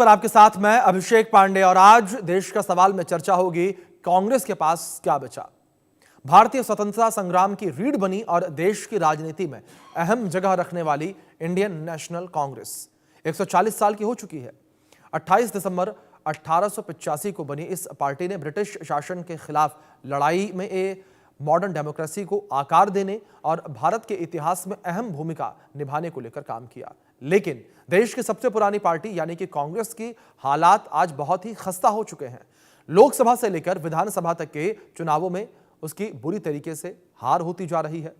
पर आपके साथ मैं अभिषेक पांडे और आज देश का सवाल में चर्चा होगी कांग्रेस के पास क्या बचा। भारतीय स्वतंत्रता संग्राम की रीढ़ बनी और देश की राजनीति में अहम जगह रखने वाली इंडियन नेशनल कांग्रेस 140 साल की हो चुकी है। 28 दिसंबर 1885 को बनी इस पार्टी ने ब्रिटिश शासन के खिलाफ लड़ाई में मॉडर्न डेमोक्रेसी को आकार देने और भारत के इतिहास में अहम भूमिका निभाने को लेकर काम किया। लेकिन देश की सबसे पुरानी पार्टी यानी कि कांग्रेस की हालात आज बहुत ही खस्ता हो चुके हैं। लोकसभा से लेकर विधानसभा तक के चुनावों में उसकी बुरी तरीके से हार होती जा रही है।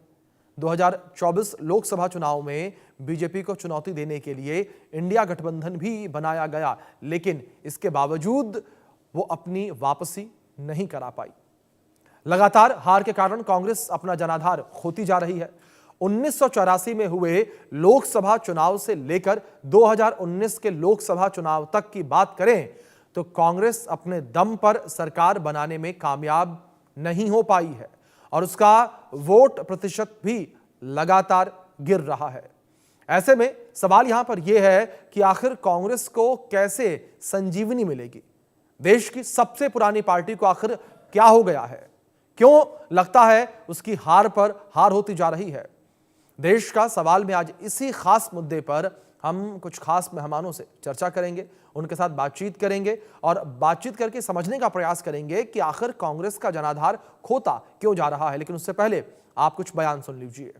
2024 लोकसभा चुनाव में बीजेपी को चुनौती देने के लिए इंडिया गठबंधन भी बनाया गया, लेकिन इसके बावजूद वो अपनी वापसी नहीं करा पाई। लगातार हार के कारण कांग्रेस अपना जनाधार खोती जा रही है। 1984 में हुए लोकसभा चुनाव से लेकर 2019 के लोकसभा चुनाव तक की बात करें तो कांग्रेस अपने दम पर सरकार बनाने में कामयाब नहीं हो पाई है और उसका वोट प्रतिशत भी लगातार गिर रहा है। ऐसे में सवाल यहां पर यह है कि आखिर कांग्रेस को कैसे संजीवनी मिलेगी। देश की सबसे पुरानी पार्टी को आखिर क्या हो गया है, क्यों लगता है उसकी हार पर हार होती जा रही है। देश का सवाल में आज इसी खास मुद्दे पर हम कुछ खास मेहमानों से चर्चा करेंगे, उनके साथ बातचीत करेंगे और बातचीत करके समझने का प्रयास करेंगे कि आखिर कांग्रेस का जनाधार खोता क्यों जा रहा है। लेकिन उससे पहले आप कुछ बयान सुन लीजिए।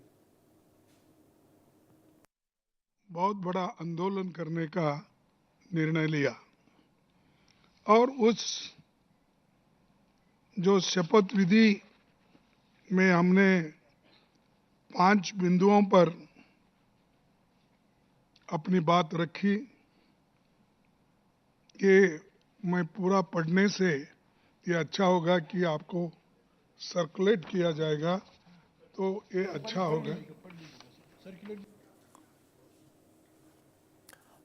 बहुत बड़ा आंदोलन करने का निर्णय लिया और उस जो शपथ विधि में हमने 5 बिंदुओं पर अपनी बात रखी कि मैं पूरा पढ़ने से ये अच्छा होगा कि आपको सर्कुलेट किया जाएगा तो ये अच्छा होगा।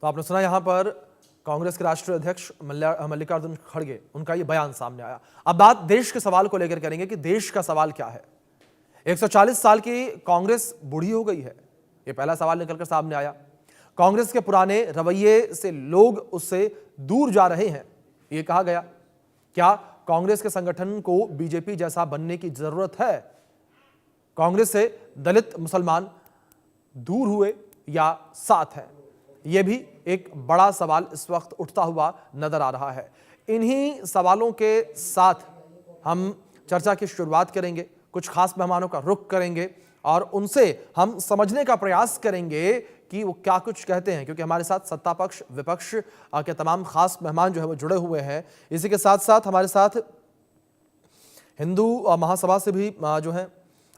तो आपने सुना यहां पर कांग्रेस के राष्ट्रीय अध्यक्ष मल्लिकार्जुन खड़गे, उनका ये बयान सामने आया। अब बात देश के सवाल को लेकर करेंगे कि देश का सवाल क्या है। 140 साल की कांग्रेस बूढ़ी हो गई है, ये पहला सवाल निकलकर सामने आया। कांग्रेस के पुराने रवैये से लोग उससे दूर जा रहे हैं, ये कहा गया। क्या कांग्रेस के संगठन को बीजेपी जैसा बनने की जरूरत है? कांग्रेस से दलित मुसलमान दूर हुए या साथ हैं? यह भी एक बड़ा सवाल इस वक्त उठता हुआ नजर आ रहा है। इन्हीं सवालों के साथ हम चर्चा की शुरुआत करेंगे, कुछ खास मेहमानों का रुख करेंगे और उनसे हम समझने का प्रयास करेंगे कि वो क्या कुछ कहते हैं, क्योंकि हमारे साथ सत्ता पक्ष विपक्ष के तमाम खास मेहमान जो है वो जुड़े हुए हैं। इसी के साथ साथ हमारे साथ हिंदू महासभा से भी जो है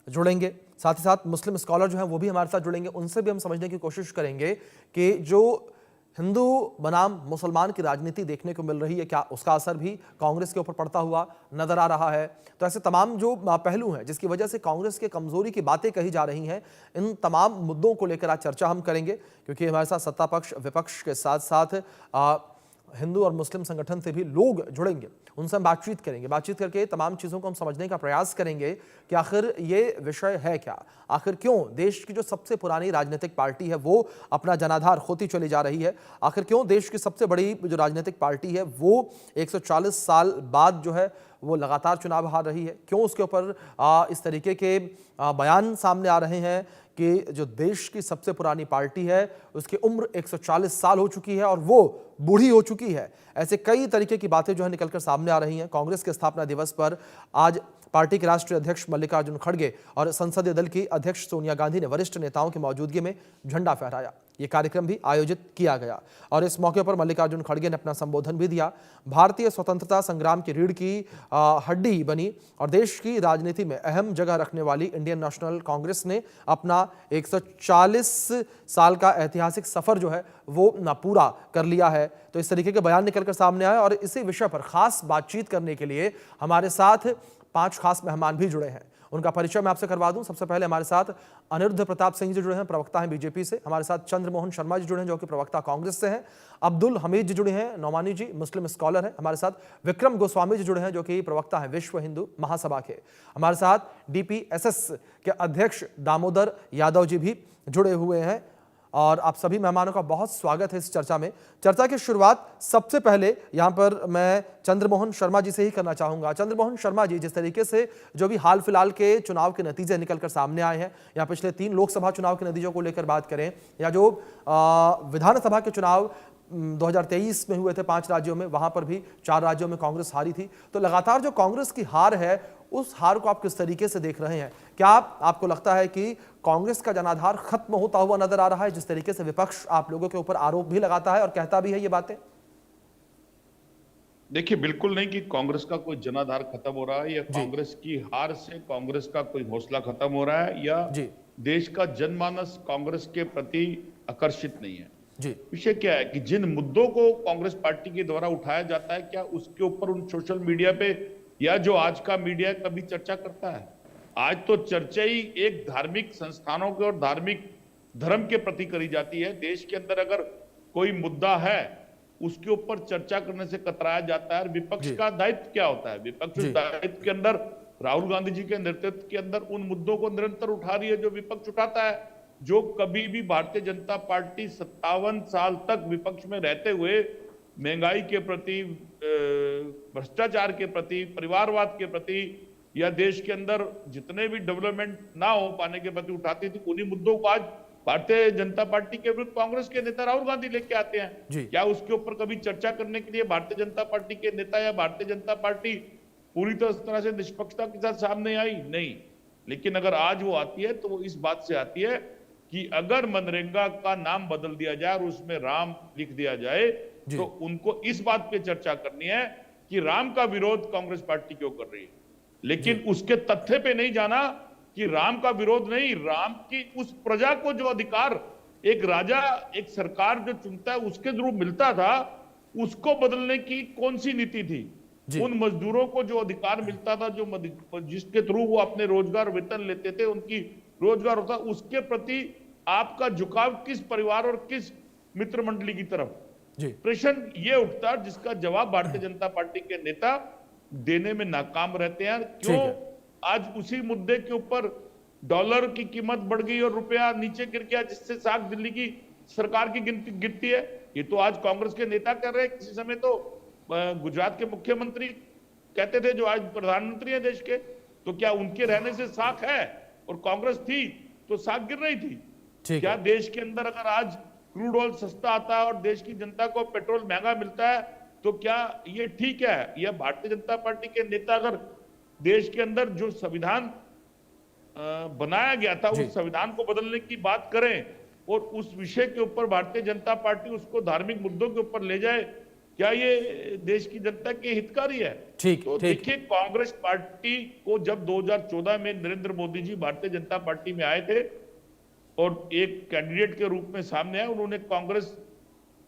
जुड़ेंगे, साथ ही साथ मुस्लिम स्कॉलर जो हैं वो भी हमारे साथ जुड़ेंगे। उनसे भी हम समझने की कोशिश करेंगे कि जो हिंदू बनाम मुसलमान की राजनीति देखने को मिल रही है, क्या उसका असर भी कांग्रेस के ऊपर पड़ता हुआ नजर आ रहा है। तो ऐसे तमाम जो पहलू हैं जिसकी वजह से कांग्रेस के कमजोरी की बातें कही जा रही हैं, इन तमाम मुद्दों को लेकर आज चर्चा हम करेंगे, क्योंकि हमारे साथ सत्ता पक्ष विपक्ष के साथ साथ हिंदू और मुस्लिम संगठन से भी लोग जुड़ेंगे। उनसे हम बातचीत करेंगे, बातचीत करके तमाम चीज़ों को हम समझने का प्रयास करेंगे कि आखिर ये विषय है क्या, आखिर क्यों देश की जो सबसे पुरानी राजनीतिक पार्टी है वो अपना जनाधार खोती चली जा रही है, आखिर क्यों देश की सबसे बड़ी जो राजनीतिक पार्टी है वो 140 साल बाद जो है वो लगातार चुनाव हार रही है, क्यों उसके ऊपर इस तरीके के बयान सामने आ रहे हैं कि जो देश की सबसे पुरानी पार्टी है उसकी उम्र 140 साल हो चुकी है और वो बूढ़ी हो चुकी है। ऐसे कई तरीके की बातें जो है निकलकर सामने आ रही हैं। कांग्रेस के स्थापना दिवस पर आज पार्टी के राष्ट्रीय अध्यक्ष मल्लिकार्जुन खड़गे और संसदीय दल की अध्यक्ष सोनिया गांधी ने वरिष्ठ नेताओं की मौजूदगी में झंडा फहराया। ये कार्यक्रम भी आयोजित किया गया और इस मौके पर मल्लिकार्जुन खड़गे ने अपना संबोधन भी दिया। भारतीय स्वतंत्रता संग्राम की रीढ़ की हड्डी बनी और देश की राजनीति में अहम जगह रखने वाली इंडियन नेशनल कांग्रेस ने अपना 140 साल का ऐतिहासिक सफर जो है वो ना पूरा कर लिया है। तो इस तरीके के बयान निकलकर सामने आए और इसी विषय पर खास बातचीत करने के लिए हमारे साथ 5 खास मेहमान भी जुड़े हैं। उनका परिचय मैं आपसे करवा दूं। सबसे पहले हमारे साथ अनिरुद्ध प्रताप सिंह जी जुड़े हैं, प्रवक्ता हैं बीजेपी से। हमारे साथ चंद्रमोहन शर्मा जी जुड़े हैं जो कि प्रवक्ता कांग्रेस से हैं। अब्दुल हमीद जी जुड़े हैं, नौमानी जी मुस्लिम स्कॉलर हैं। हमारे साथ विक्रम गोस्वामी जी जुड़े हैं जो कि प्रवक्ता हैं विश्व हिंदू महासभा के। हमारे साथ DPSS के अध्यक्ष दामोदर यादव जी भी जुड़े हुए हैं और आप सभी मेहमानों का बहुत स्वागत है इस चर्चा में। चर्चा की शुरुआत सबसे पहले यहाँ पर मैं चंद्रमोहन शर्मा जी से ही करना चाहूँगा। चंद्रमोहन शर्मा जी, जिस तरीके से जो भी हाल फिलहाल के चुनाव के नतीजे निकलकर सामने आए हैं, या पिछले 3 लोकसभा चुनाव के नतीजों को लेकर बात करें, या जो विधानसभा के चुनाव 2023 में हुए थे 5 राज्यों में, वहां पर भी 4 राज्यों में कांग्रेस हारी थी, तो लगातार जो कांग्रेस की हार है उस हार को आप किस तरीके से देख रहे हैं? क्या आपको लगता है कि कांग्रेस का जनाधार खत्म होता हुआ नजर आ रहा है, जिस तरीके से विपक्ष आप लोगों के ऊपर आरोप भी लगाता है और कहता भी है ये बातें? देखिए, बिल्कुल नहीं कि कांग्रेस का कोई जनाधार खत्म हो रहा है या कांग्रेस की हार से कांग्रेस का कोई हौसला खत्म हो रहा है या देश का जनमानस कांग्रेस के प्रति आकर्षित नहीं है। विषय क्या है कि जिन मुद्दों को कांग्रेस पार्टी के द्वारा उठाया जाता है, क्या उसके ऊपर उन सोशल मीडिया पे या जो आज का मीडिया कभी चर्चा करता है? आज तो चर्चा ही एक धार्मिक संस्थानों के और धार्मिक धर्म के प्रति करी जाती है। देश के अंदर अगर कोई मुद्दा है उसके ऊपर चर्चा करने से कतराया जाता है। विपक्ष का दायित्व क्या होता है? विपक्ष दायित्व के अंदर राहुल गांधी जी के नेतृत्व के अंदर उन मुद्दों को निरंतर उठा रही है जो विपक्ष उठाता है, जो कभी भी भारतीय जनता पार्टी 57 साल तक विपक्ष में रहते हुए महंगाई के प्रति, भ्रष्टाचार के प्रति, परिवारवाद के प्रति या देश के अंदर जितने भी डेवलपमेंट ना हो पाने के प्रति उठाती थी, उन्हीं मुद्दों को आज भारतीय जनता पार्टी के विरुद्ध कांग्रेस के नेता राहुल गांधी लेके आते हैं। क्या उसके ऊपर कभी चर्चा करने के लिए भारतीय जनता पार्टी के नेता या भारतीय जनता पार्टी पूरी तरह से निष्पक्षता के साथ सामने आई? नहीं। लेकिन अगर आज वो आती है तो वो इस बात से आती है कि अगर मनरेगा का नाम बदल दिया जाए और उसमें राम लिख दिया जाए तो उनको इस बात पे चर्चा करनी है कि राम का विरोध कांग्रेस पार्टी क्यों कर रही है, लेकिन उसके तथ्य पे नहीं जाना कि राम का विरोध नहीं, राम की उस प्रजा को जो अधिकार एक राजा, एक सरकार जो चुनता है उसके थ्रू मिलता था, उसको बदलने की कौन सी नीति थी? उन मजदूरों को जो अधिकार मिलता था, जो जिसके थ्रू वो अपने रोजगार वेतन लेते थे, उनकी रोजगार होता, उसके प्रति आपका झुकाव किस परिवार और किस मित्र मंडली की तरफ? प्रश्न ये उठता है जिसका जवाब भारतीय जनता पार्टी के नेता देने में नाकाम रहते हैं। क्यों आज उसी मुद्दे के ऊपर डॉलर की कीमत बढ़ गई और रुपया नीचे गिर गया, जिससे साख दिल्ली की सरकार की गिरती है? ये तो आज कांग्रेस के नेता कर रहे हैं। किसी समय तो गुजरात के मुख्यमंत्री कहते थे, जो आज प्रधानमंत्री है देश के, तो क्या उनके रहने से साख है और कांग्रेस थी तो साख गिर रही थी? क्या देश के अंदर अगर आज क्रूड ऑयल सस्ता आता है और देश की जनता को पेट्रोल महंगा मिलता है तो क्या ये ठीक है? यह भारतीय जनता पार्टी के नेता अगर देश के अंदर जो संविधान बनाया गया था उस संविधान को बदलने की बात करें और उस विषय के ऊपर भारतीय जनता पार्टी उसको धार्मिक मुद्दों के ऊपर ले जाए, क्या ये देश की जनता के हितकारी है? तो देखिए, कांग्रेस पार्टी को जब 2014 में नरेंद्र मोदी जी भारतीय जनता पार्टी में आए थे और एक कैंडिडेट के रूप में सामने आए, उन्होंने कांग्रेस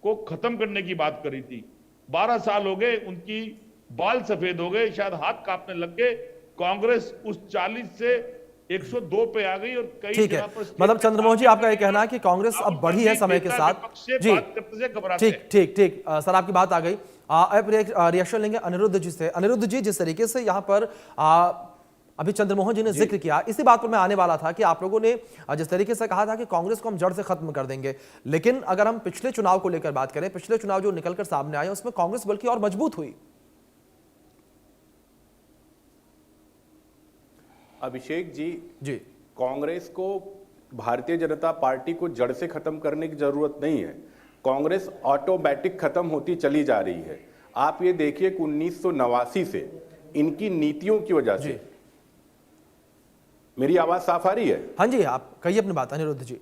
को खत्म करने की बात करी थी। 12 साल हो गए, उनकी बाल सफेद हो गए, शायद हाथ कांपने लग गए। कांग्रेस उस 40 से 102 पे आ गई और कई जगह पर मतलब चंद्रमोहन जी, आपका ये कहना है कि कांग्रेस अब बढ़ी है समय के साथ? जी, ठीक सर, आपकी बात आ गई। अब रिएक्शन लेंगे अनिरुद्ध जी से। अनिरुद्ध जी, जिस तरीके से यहाँ पर अभी चंद्रमोहन जी ने जिक्र किया, इसी बात पर मैं आने वाला था कि आप लोगों ने जिस तरीके से कहा था कि कांग्रेस को हम जड़ से खत्म कर देंगे, लेकिन अगर हम पिछले चुनाव को लेकर बात करें, पिछले चुनाव जो निकलकर सामने आए उसमें कांग्रेस बल्कि और मजबूत हुई। अभिषेक जी, कांग्रेस को, भारतीय जनता पार्टी को जड़ से खत्म करने की जरूरत नहीं है। कांग्रेस ऑटोमेटिक खत्म होती चली जा रही है। आप ये देखिए कि 1989 से इनकी नीतियों की वजह से, मेरी आवाज साफ आ रही है? हाँ जी, आप कहिए अपनी बात अनिरुद्ध जी।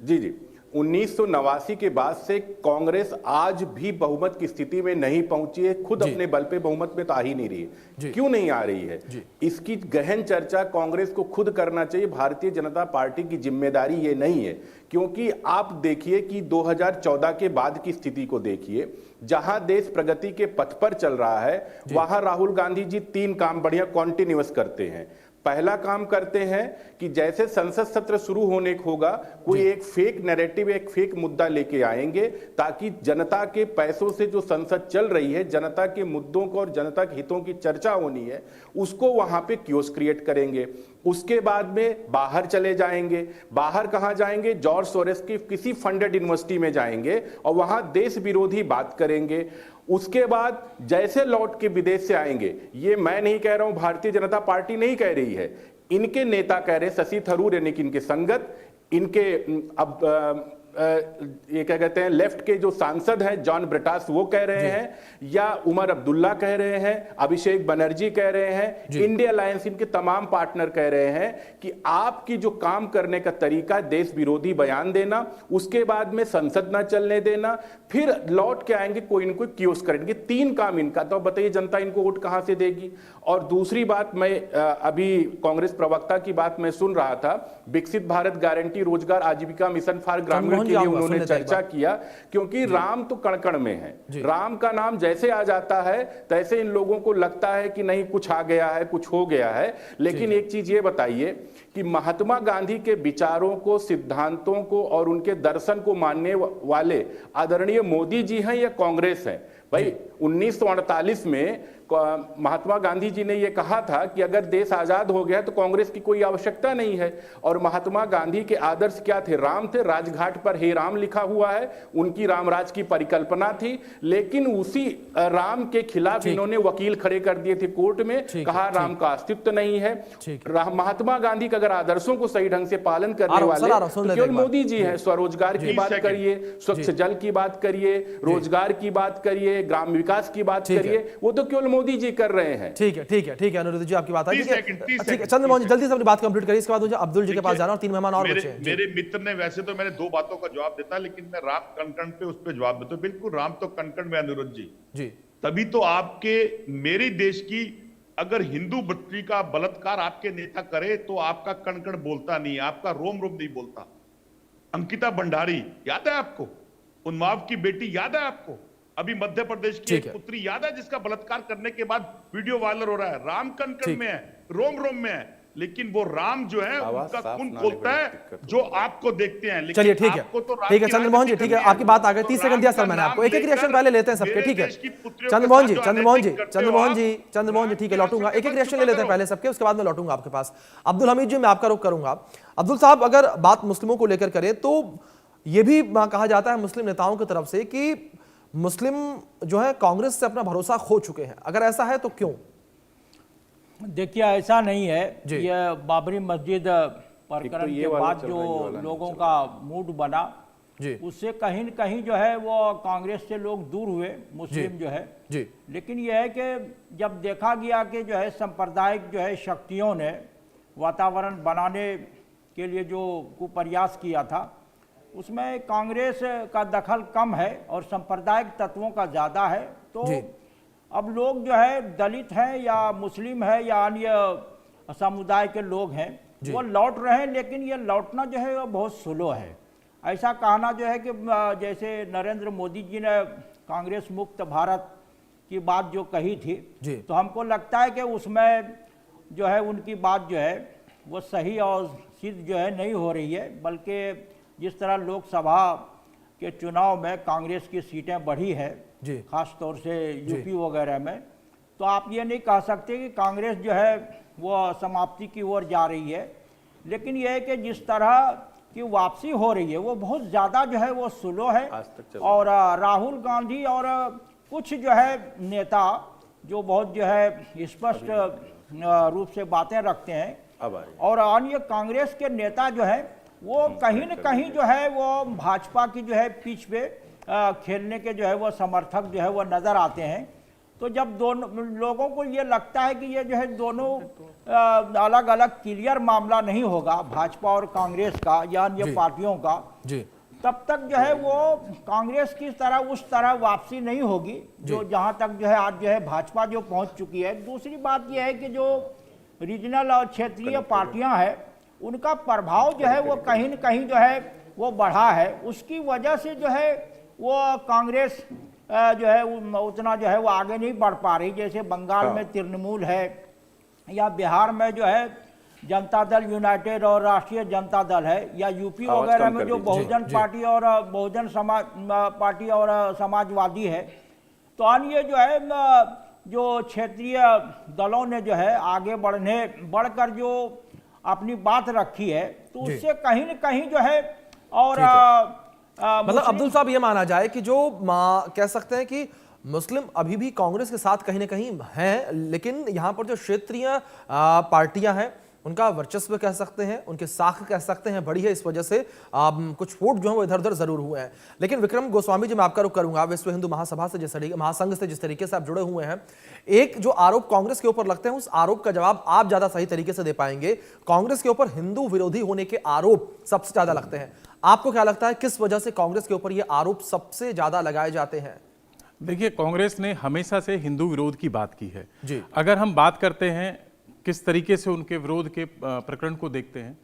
जी, 1989 के बाद से कांग्रेस आज भी बहुमत की स्थिति में नहीं पहुंची है। खुद अपने बल पे बहुमत में तो आ ही नहीं रही है। क्यों नहीं आ रही है, इसकी गहन चर्चा कांग्रेस को खुद करना चाहिए। भारतीय जनता पार्टी की जिम्मेदारी ये नहीं है, क्योंकि आप देखिए कि 2014 के बाद की स्थिति को देखिए, जहां देश प्रगति के पथ पर चल रहा है, वहां राहुल गांधी जी 3 काम बढ़िया कॉन्टिन्यूअस करते हैं। पहला काम करते हैं कि जैसे संसद सत्र शुरू होने को होगा, कोई एक फेक नैरेटिव, एक फेक मुद्दा लेके आएंगे, ताकि जनता के पैसों से जो संसद चल रही है, जनता के मुद्दों को और जनता के हितों की चर्चा होनी है, उसको वहां पे क्योस क्रिएट करेंगे। उसके बाद में बाहर चले जाएंगे। बाहर कहां जाएंगे? जॉर्ज सोरेस की किसी फंडेड यूनिवर्सिटी में जाएंगे और वहां देश विरोधी बात करेंगे। उसके बाद जैसे लौट के विदेश से आएंगे, ये मैं नहीं कह रहा हूं, भारतीय जनता पार्टी नहीं कह रही है, इनके नेता कह रहे, शशि थरूर यानी कि इनके संगत, इनके अब ये क्या कहते हैं, लेफ्ट के जो सांसद हैं जॉन ब्रिटास वो कह रहे हैं, या उमर अब्दुल्ला कह रहे हैं, अभिषेक बनर्जी कह रहे हैं, इंडिया अलायंस, इनके तमाम पार्टनर कह रहे हैं कि आपकी जो काम करने का तरीका देश विरोधी बयान देना, उसके बाद में संसद ना चलने देना, फिर लौट के आएंगे कोई न कोई कियोस्क करेंगे। 3 काम इनका, तो बताइए जनता इनको वोट कहां से देगी? और दूसरी बात, मैं अभी कांग्रेस प्रवक्ता की बात मैं सुन रहा था, विकसित भारत गारंटी रोजगार आजीविका मिशन फॉर ग्रामीण के लिए उन्होंने चर्चा किया, क्योंकि राम तो कण कण में है। राम का नाम जैसे आ जाता है तैसे इन लोगों को लगता है कि नहीं कुछ आ गया है, कुछ हो गया है। लेकिन एक चीज ये बताइए कि महात्मा गांधी के विचारों को, सिद्धांतों को और उनके दर्शन को मानने वाले आदरणीय मोदी जी हैं या कांग्रेस है? भाई 1948 में महात्मा गांधी जी ने यह कहा था कि अगर देश आजाद हो गया तो कांग्रेस की कोई आवश्यकता नहीं है। और महात्मा गांधी के आदर्श क्या थे? राम थे। राजघाट पर हे राम लिखा हुआ है, उनकी रामराज की परिकल्पना थी। लेकिन उसी राम के खिलाफ इन्होंने वकील खड़े कर दिए थे कोर्ट में, कहा राम का अस्तित्व नहीं है। महात्मा गांधी का अगर आदर्शों को सही ढंग से पालन करने वाले तो केवल मोदी जी हैं। स्वरोजगार की बात करिए, स्वच्छ जल की बात करिए, रोजगार की बात करिए, ग्राम विकास की बात करिए, वो तो केवल मोदी जी कर रहे हैं। ठीक है अनिरुद्ध जी, आपकी बात है। ठीक है चंद्रमोहन जी, जल्दी से अपनी बात कंप्लीट करिए, इसके बाद मुझे अब्दुल जी के पास जाना और 3 मेहमान और बचे हैं। मेरे मित्र ने वैसे तो मैंने 2 बातों का जवाब देता, लेकिन मैं राम कण-कण पे उस पे जवाब देता हूं। बिल्कुल राम तो कण-कण में अनिरुद्ध जी। तभी तो आपके मेरे देश की अगर हिंदू बच्ची का बलात्कार आपके नेता करे तो आपका कण-कण बोलता नहीं, आपका रोम-रोम नहीं बोलता। अंकिता भंडारी याद है आपको? उन्माव की बेटी याद है आपको? अभी मध्य प्रदेश की एक पुत्री याद है जिसका बलात्कार करने के बाद वीडियो वायरल हो रहा है? राम कण-कण में है, रोम-रोम में है, लेकिन वो राम जो है उनका खून खोलता है जो आपको देखते हैं। चलिए ठीक है चंद्रमोहन जी, ठीक है आपकी बात आ गई। 30 सेकंड दिया सर मैंने आपको। एक रिएक्शन पहले लेते हैं सबके, ठीक है चंद्रमोहन जी, ठीक है लौटूंगा। एक रिएक्शन ले लेते हैं पहले सबके, उसके बाद मैं लौटूंगा आपके पास। अब्दुल हमीद जी, मैं आपका रुख करूंगा। अब्दुल साहब, अगर बात मुस्लिमों को लेकर करें तो यह भी कहा जाता है मुस्लिम नेताओं की तरफ से कि मुस्लिम जो है कांग्रेस से अपना भरोसा खो चुके हैं। अगर ऐसा है तो क्यों? देखिए ऐसा नहीं है। ये बाबरी मस्जिद प्रकरण के बाद जो लोगों का मूड बना, उससे कहीं न कहीं जो है वो कांग्रेस से लोग दूर हुए, मुस्लिम जो है। लेकिन यह है कि जब देखा गया कि जो है सांप्रदायिक जो है शक्तियों ने वातावरण बनाने के लिए जो कुप्रयास किया था, उसमें कांग्रेस का दखल कम है और सांप्रदायिक तत्वों का ज़्यादा है। तो अब लोग जो है दलित हैं या मुस्लिम है या अन्य समुदाय के लोग हैं, वो लौट रहे हैं, लेकिन ये लौटना जो है वो बहुत स्लो है। ऐसा कहना जो है कि जैसे नरेंद्र मोदी जी ने कांग्रेस मुक्त भारत की बात जो कही थी, तो हमको लगता है कि उसमें जो है उनकी बात जो है वो सही और सिद्ध जो है नहीं हो रही है। बल्कि जिस तरह लोकसभा के चुनाव में कांग्रेस की सीटें बढ़ी है, खास तौर से यूपी वगैरह में, तो आप ये नहीं कह सकते कि कांग्रेस जो है वो समाप्ति की ओर जा रही है। लेकिन यह है कि जिस तरह की वापसी हो रही है वो बहुत ज़्यादा जो है वो स्लो है। और राहुल गांधी और कुछ जो है नेता जो बहुत जो है स्पष्ट रूप से बातें रखते हैं, और अन्य कांग्रेस के नेता जो है वो कहीं न कहीं जो है वो भाजपा की जो है पिच पे खेलने के जो है वो समर्थक जो है वो नज़र आते हैं। तो जब दोनों लोगों को ये लगता है कि ये जो है दोनों अलग अलग क्लियर मामला नहीं होगा भाजपा और कांग्रेस का या अन्य पार्टियों का, तब तक जो है वो कांग्रेस की तरह उस तरह वापसी नहीं होगी जो जहां तक जो है आज जो है भाजपा जो पहुंच चुकी है। दूसरी बात यह है कि जो रीजनल और क्षेत्रीय पार्टियां हैं उनका प्रभाव जो है वो कहीं न कहीं जो है वो बढ़ा है। उसकी वजह से जो है वो कांग्रेस जो है उतना जो है वो आगे नहीं बढ़ पा रही। जैसे बंगाल में तृणमूल है या बिहार में जो है जनता दल यूनाइटेड और राष्ट्रीय जनता दल है, या यूपी वगैरह में जो बहुजन पार्टी और बहुजन समाज पार्टी और समाजवादी है। तो अन्य जो है जो क्षेत्रीय दलों ने जो है आगे बढ़कर जो अपनी बात रखी है, तो उससे कहीं न कहीं जो है और मतलब अब्दुल साहब ये माना जाए कि जो कह सकते हैं कि मुस्लिम अभी भी कांग्रेस के साथ कहीं ना कहीं हैं, लेकिन यहां पर जो क्षेत्रीय पार्टियां हैं उनका वर्चस्व कह सकते हैं, उनके साख कह सकते हैं बड़ी है, इस वजह से कुछ वोट जो है वो इधर उधर जरूर हुए हैं। लेकिन विक्रम गोस्वामी जी, मैं आपका रुख करूंगा, विश्व हिंदू महासभा से महासंघ से जिस तरीके से आप जुड़े हुए हैं, एक जो आरोप कांग्रेस के ऊपर लगते हैं उस आरोप का जवाब आप ज्यादा सही तरीके से दे पाएंगे। कांग्रेस के ऊपर हिंदू विरोधी होने के आरोप सबसे ज्यादा लगते हैं, आपको क्या लगता है किस वजह से कांग्रेस के ऊपर ये आरोप सबसे ज्यादा लगाए जाते हैं? देखिए, कांग्रेस ने हमेशा से हिंदू विरोध की बात की है जी। अगर हम बात करते हैं किस तरीके से उनके विरोध के प्रकरण को देखते हैं,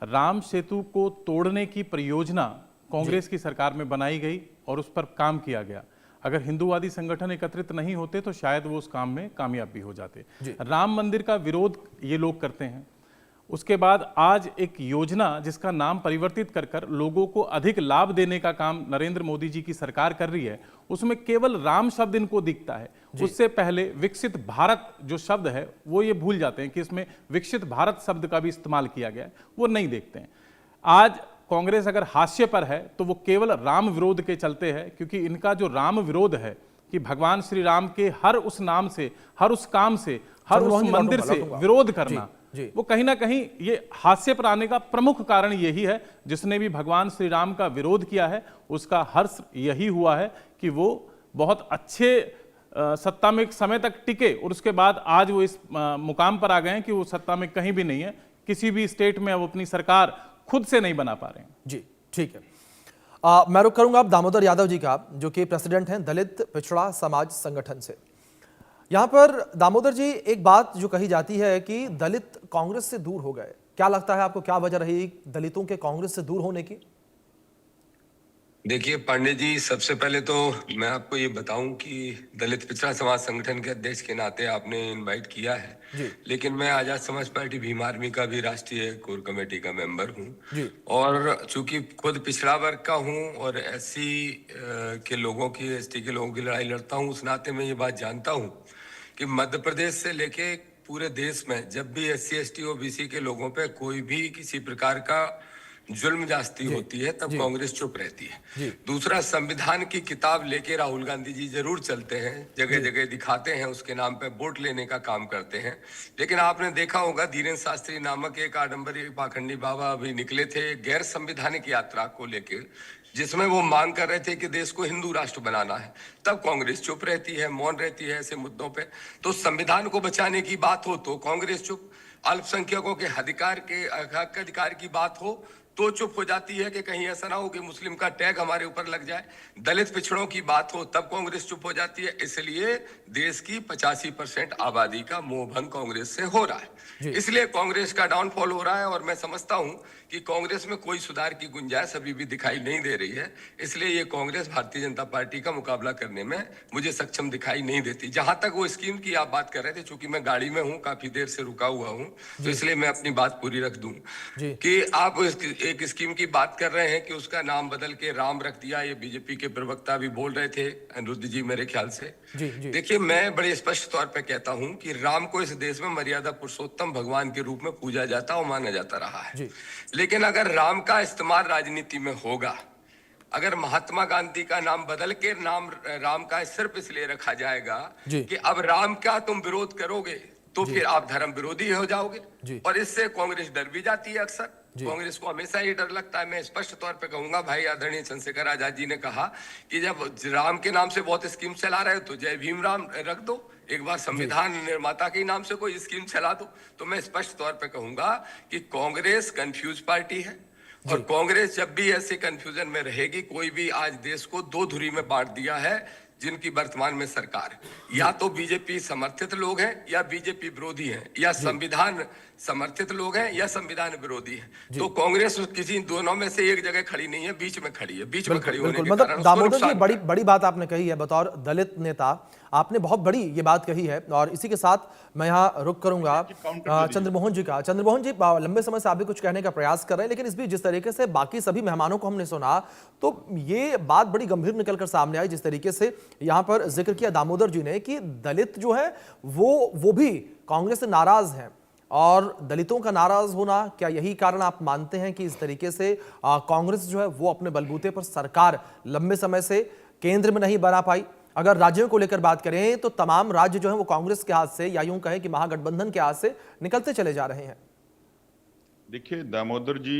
राम सेतु को तोड़ने की परियोजना कांग्रेस की सरकार में बनाई गई और उस पर काम किया गया। अगर हिंदूवादी संगठन एकत्रित नहीं होते तो शायद वो उस काम में कामयाब भी हो जाते। राम मंदिर का विरोध ये लोग करते हैं। उसके बाद आज एक योजना जिसका नाम परिवर्तित कर कर लोगों को अधिक लाभ देने का काम नरेंद्र मोदी जी की सरकार कर रही है, उसमें केवल राम शब्द इनको दिखता है। उससे पहले विकसित भारत जो शब्द है वो ये भूल जाते हैं कि इसमें विकसित भारत शब्द का भी इस्तेमाल किया गया है, वो नहीं देखते हैं। आज कांग्रेस अगर हास्य पर है तो वो केवल राम विरोध के चलते हैं, क्योंकि इनका जो राम विरोध है कि भगवान श्री राम के हर उस नाम से, हर उस काम से, हर उस मंदिर से विरोध करना, वो कहीं ना कहीं ये हास्य पर आने का प्रमुख कारण यही है। जिसने भी भगवान श्री राम का विरोध किया है उसका हर्ष यही हुआ है कि वो बहुत अच्छे सत्ता में एक समय तक टिके और उसके बाद आज वो इस मुकाम पर आ गए हैं कि वो सत्ता में कहीं भी नहीं है, किसी भी स्टेट में वो अपनी सरकार खुद से नहीं बना पा रहे हैं। जी ठीक है। मैं रुक करूंगा अब दामोदर यादव जी का, जो कि प्रेसिडेंट हैं दलित पिछड़ा समाज संगठन से। यहां पर दामोदर जी, एक बात जो कही जाती है कि दलित कांग्रेस से दूर हो गए, क्या लगता है आपको, क्या वजह रही दलितों के कांग्रेस से दूर होने की? देखिए पांडे जी, सबसे पहले तो मैं आपको ये बताऊं कि दलित पिछड़ा समाज संगठन के अध्यक्ष के नाते आपने इनवाइट किया है, लेकिन मैं आजाद समाज पार्टी भीम आर्मी का भी राष्ट्रीय कोर कमेटी का मेंबर हूं और चूंकि खुद पिछड़ा वर्ग का हूं और एससी के लोगों की, एसटी के लोगों की लड़ाई लड़ता हूं, उस नाते मैं ये बात जानता हूं कि मध्य प्रदेश से लेके पूरे देश में जब भी एससी एसटी ओबीसी के लोगों पे कोई भी किसी प्रकार का जुल्म जास्ती होती है तब कांग्रेस चुप रहती है। दूसरा, संविधान की किताब लेके राहुल गांधी जी जरूर चलते हैं, जगह जगह दिखाते हैं, उसके नाम पे वोट लेने का काम करते हैं, लेकिन आपने देखा होगा धीरेन्द्र शास्त्री नामक एक आडंबरी पाखंडी बाबा अभी निकले थे गैर संवैधानिक यात्रा को लेकर, जिसमें वो मांग कर रहे थे कि देश को हिंदू राष्ट्र बनाना है, तब कांग्रेस चुप रहती है, मौन रहती है ऐसे मुद्दों पे। तो संविधान को बचाने की बात हो तो कांग्रेस चुप, अल्पसंख्यकों के अधिकार की बात हो तो चुप हो जाती है कि कहीं ऐसा ना हो कि मुस्लिम का टैग हमारे ऊपर लग जाए, दलित पिछड़ों की बात हो तब कांग्रेस चुप हो जाती है। इसलिए देश की 85% आबादी का मोहभंग कांग्रेस से हो रहा है, इसलिए कांग्रेस का डाउनफॉल हो रहा है और मैं समझता हूं कि कांग्रेस में कोई सुधार की गुंजाइश अभी भी दिखाई नहीं दे रही है। इसलिए ये कांग्रेस भारतीय जनता पार्टी का मुकाबला करने में मुझे सक्षम दिखाई नहीं देती। जहां तक वो स्कीम की आप बात कर रहे थे, चूंकि मैं गाड़ी में हूं, काफी देर से रुका हुआ हूं, तो इसलिए मैं अपनी बात पूरी रख दूं कि आप एक स्कीम की बात कर रहे हैं कि उसका नाम बदल के राम रख दिया। ये बीजेपी के प्रवक्ता भी बोल रहे थे, अनिरुद्ध जी मेरे ख्याल से। देखिए, मैं बड़े स्पष्ट तौर पे कहता हूं कि राम को इस देश में मर्यादा पुरुषोत्तम भगवान के रूप में पूजा जाता और माना जाता रहा है, लेकिन अगर राम का इस्तेमाल राजनीति में होगा, अगर महात्मा गांधी का नाम बदल के नाम राम का सिर्फ इसलिए रखा जाएगा कि अब राम का तुम विरोध करोगे तो फिर आप धर्म विरोधी हो जाओगे, और इससे कांग्रेस डर भी जाती है। अक्सर कांग्रेस को हमेशा ही डर लगता है। मैं स्पष्ट तौर पे कहूंगा, भाई आदरणीय चंद्रशेखर आजाद जी ने कहा कि जब राम के नाम से बहुत स्कीम चला रहे हो तो जय भीम राम रख दो, एक बार संविधान निर्माता के नाम से कोई स्कीम चला दो। तो मैं स्पष्ट तौर पे कहूंगा कि कांग्रेस कंफ्यूज पार्टी है और कांग्रेस जब भी ऐसे कंफ्यूजन में रहेगी, कोई भी आज देश को दो धुरी में बांट दिया है जिनकी वर्तमान में सरकार, या तो बीजेपी समर्थित लोग हैं या बीजेपी विरोधी हैं, या संविधान समर्थित लोग हैं या संविधान विरोधी हैं। तो कांग्रेस किसी दोनों में से एक जगह खड़ी नहीं है, बीच में खड़ी है। बीच में खड़ी होने के कारण मतलब दामोदर जी, बड़ी बात आपने कही है बतौर दलित नेता, आपने बहुत बड़ी ये बात कही है। और इसी के साथ मैं यहाँ रुक करूंगा चंद्रमोहन जी का। चंद्रमोहन जी, लंबे समय से आप भी कुछ कहने का प्रयास कर रहे हैं, लेकिन इस बीच जिस तरीके से बाकी सभी मेहमानों को हमने सुना तो ये बात बड़ी गंभीर निकलकर सामने आई, जिस तरीके से यहाँ पर जिक्र किया दामोदर जी ने कि दलित जो है वो भी कांग्रेस से नाराज हैं। और दलितों का नाराज होना, क्या यही कारण आप मानते हैं कि इस तरीके से कांग्रेस जो है वो अपने बलबूते पर सरकार लंबे समय से केंद्र में नहीं बना पाई? अगर राज्यों को लेकर बात करें तो तमाम राज्य जो है वो कांग्रेस के हाथ से, या यूं कहें कि महागठबंधन के हाथ से निकलते चले जा रहे हैं। देखिए, दामोदर जी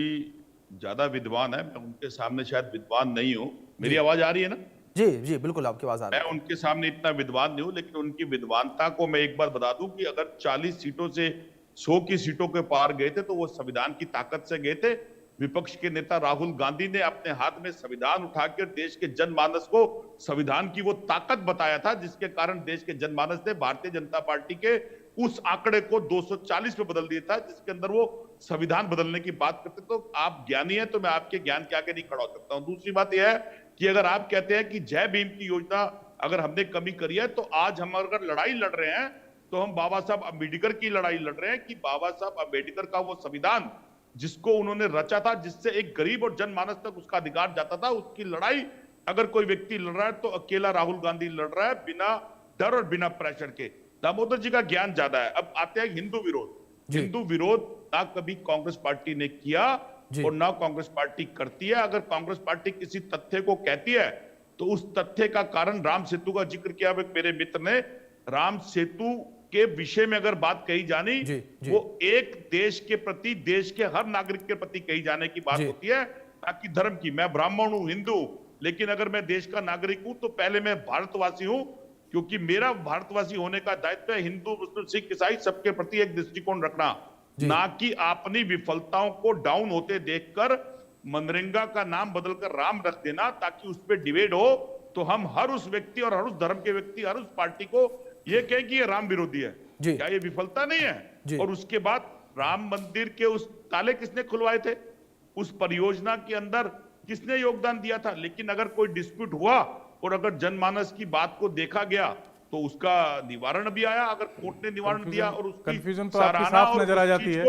ज्यादा विद्वान है, मैं उनके सामने शायद विद्वान नहीं हूं। मेरी आवाज आ रही है ना? जी जी बिल्कुल, आपकी आवाज आ रही है। मैं उनके सामने इतना विद्वान नहीं हूं, लेकिन उनकी विद्वानता को मैं एक बार बता दूं कि अगर 40 सीटों से 100 की सीटों के पार गए थे तो वो संविधान की ताकत से गए थे। विपक्ष के नेता राहुल गांधी ने अपने हाथ में संविधान उठाकर देश के जनमानस को संविधान की वो ताकत बताया था, जिसके कारण देश के जनमानस ने भारतीय जनता पार्टी के उस आंकड़े को 240 पे बदल दिया था, जिसके अंदर वो संविधान बदलने की बात करते। तो आप ज्ञानी हैं, तो मैं आपके ज्ञान के आगे नहीं खड़ा हो सकता हूं। दूसरी बात यह है कि अगर आप कहते हैं कि जय भीम की योजना अगर हमने कमी करी है, तो आज हम अगर लड़ाई लड़ रहे हैं तो हम बाबा साहब अम्बेडकर की लड़ाई लड़ रहे हैं कि बाबा साहब अम्बेडकर का वो संविधान जिसको उन्होंने रचा था, जिससे एक गरीब और जनमानस तक उसका अधिकार जाता था, उसकी लड़ाई अगर कोई व्यक्ति लड़ रहा है तो अकेला राहुल गांधी लड़ रहा है, बिना डर और बिना प्रेशर के। दामोदर जी का ज्ञान ज्यादा है। अब आते हैं हिंदू विरोध। हिंदू विरोध ना कभी कांग्रेस पार्टी ने किया और ना कांग्रेस पार्टी करती है। अगर कांग्रेस पार्टी किसी तथ्य को कहती है तो उस तथ्य का कारण राम सेतु का जिक्र किया मेरे मित्र ने। राम सेतु के विषय में अगर बात कही जानी, वो एक देश के प्रति, देश के हर नागरिक के प्रति कही जाने की बात होती है, ताकि धर्म की। मैं ब्राह्मण हूं, हिंदू, लेकिन अगर मैं देश का नागरिक हूं तो पहले मैं भारतवासी हूं, क्योंकि मेरा भारतवासी होने का दायित्व है हिंदू, मुस्लिम, सिख, ईसाई सबके प्रति एक दृष्टिकोण रखना, ना कि अपनी विफलताओं को डाउन होते देखकर मनरेगा का नाम बदलकर राम रख देना, ताकि उस पर डिबेट हो तो हम हर उस व्यक्ति और हर उस धर्म के व्यक्ति, हर उस पार्टी को ये कहें कि ये राम विरोधी है। क्या ये विफलता नहीं है? और उसके बाद राम मंदिर के उस ताले किसने खुलवाए थे? उस परियोजना के अंदर किसने योगदान दिया था? लेकिन अगर कोई डिस्प्यूट हुआ और अगर जनमानस की बात को देखा गया तो उसका निवारण भी आया। अगर कोर्ट ने निवारण दिया और उसकी कंफ्यूजन तो आपकी साफ नजर आ जाती है।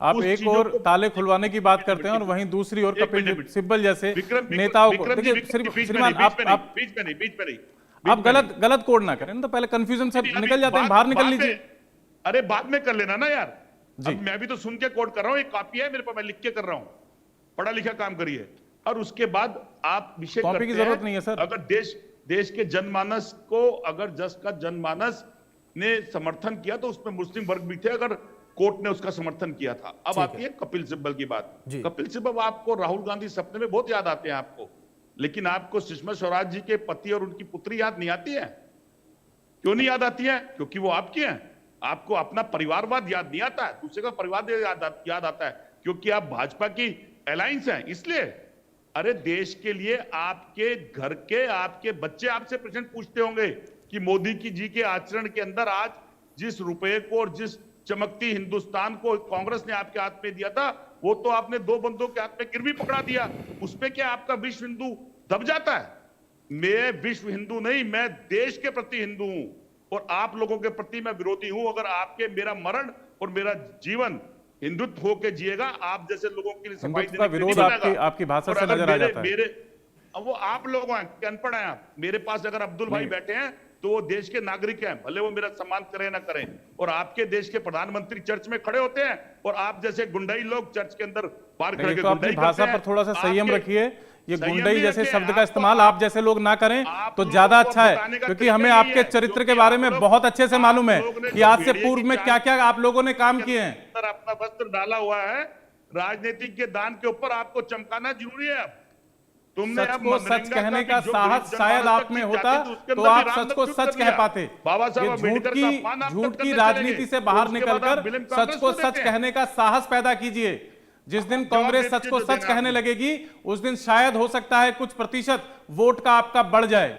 आप एक और ताले खुलवाने की बात करते हैं और वहीं दूसरी ओर कपिल सिब्बल जैसे नेताओं को, देखिए श्रीमान आप गलत कोड ना करें, तो पहले कंफ्यूजन से निकल जाते हैं, बाहर निकल लीजिए। अरे बाद में कर लेना ना यार, अब मैं भी तो सुन के कोड कर रहा हूं, एक कॉपी है मेरे पास, मैं लिख के कर रहा हूं, पढ़ा लिखा काम करिए। और उसके बाद आप विषय कॉपी की जरूरत नहीं है सर। अगर देश के जनमानस को, अगर जस का जनमानस ने समर्थन किया तो उसमें मुस्लिम वर्ग भी थे, अगर कोर्ट ने उसका समर्थन किया था। अब आती है कपिल सिब्बल की बात। कपिल सिब्बल आपको राहुल गांधी सपने में बहुत याद आते हैं आपको, लेकिन आपको सुषमा स्वराज जी के पति और उनकी पुत्री याद नहीं आती है। क्यों नहीं याद आती है? क्योंकि वो आपकी हैं। आपको अपना परिवारवाद याद नहीं आता है, दूसरे का परिवार याद आता है, क्योंकि आप भाजपा की अलायंस हैं, इसलिए। अरे देश के लिए आपके घर के, आपके बच्चे आपसे प्रश्न पूछते होंगे कि मोदी जी के आचरण के अंदर आज जिस रुपए को और जिस चमकती हिंदुस्तान को कांग्रेस ने आपके हाथ में दिया था, वो तो आपने दो बंदों के हाथ में गिरवी पकड़ा दिया। उस पे क्या आपका विश्व हिंदू दब जाता है? मैं विश्व हिंदू नहीं, मैं देश के प्रति हिंदू हूं और आप लोगों के प्रति मैं विरोधी हूं। अगर आपके मेरा मरण और मेरा जीवन हिंदुत्व होकर जिएगा, आप जैसे लोगों के लिए सफाई देने के लिए विरोध आपकी भाषा से नजर आ जाता है। वो आप लोग हैं, अनपढ़ हैं आप। मेरे पास अगर अब्दुल भाई बैठे हैं तो वो देश के नागरिक हैं, भले वो मेरा सम्मान करें ना करें। और आपके देश के प्रधानमंत्री चर्च में खड़े होते हैं और आप जैसे गुंडाई लोग चर्च के अंदर बाहर खड़े तो अपनी भाषा पर थोड़ा सा संयम रखिए। ये गुंडाई जैसे शब्द का इस्तेमाल आप जैसे लोग ना करें तो ज्यादा अच्छा है, क्योंकि हमें आपके चरित्र के बारे में बहुत अच्छे से मालूम है कि आज से पूर्व में क्या क्या आप लोगों ने काम किए हैं। अपना वस्त्र डाला हुआ है, राजनीतिक के दान के ऊपर आपको चमकाना जरूरी है। सच को सच कहने का साहस शायद आप में होता तो आप सच को सच कह पाते। झूठ की राजनीति से बाहर निकलकर सच को सच कहने का साहस पैदा कीजिए। जिस दिन कांग्रेस सच को सच कहने लगेगी उस दिन शायद हो सकता है कुछ प्रतिशत वोट का आपका बढ़ जाए।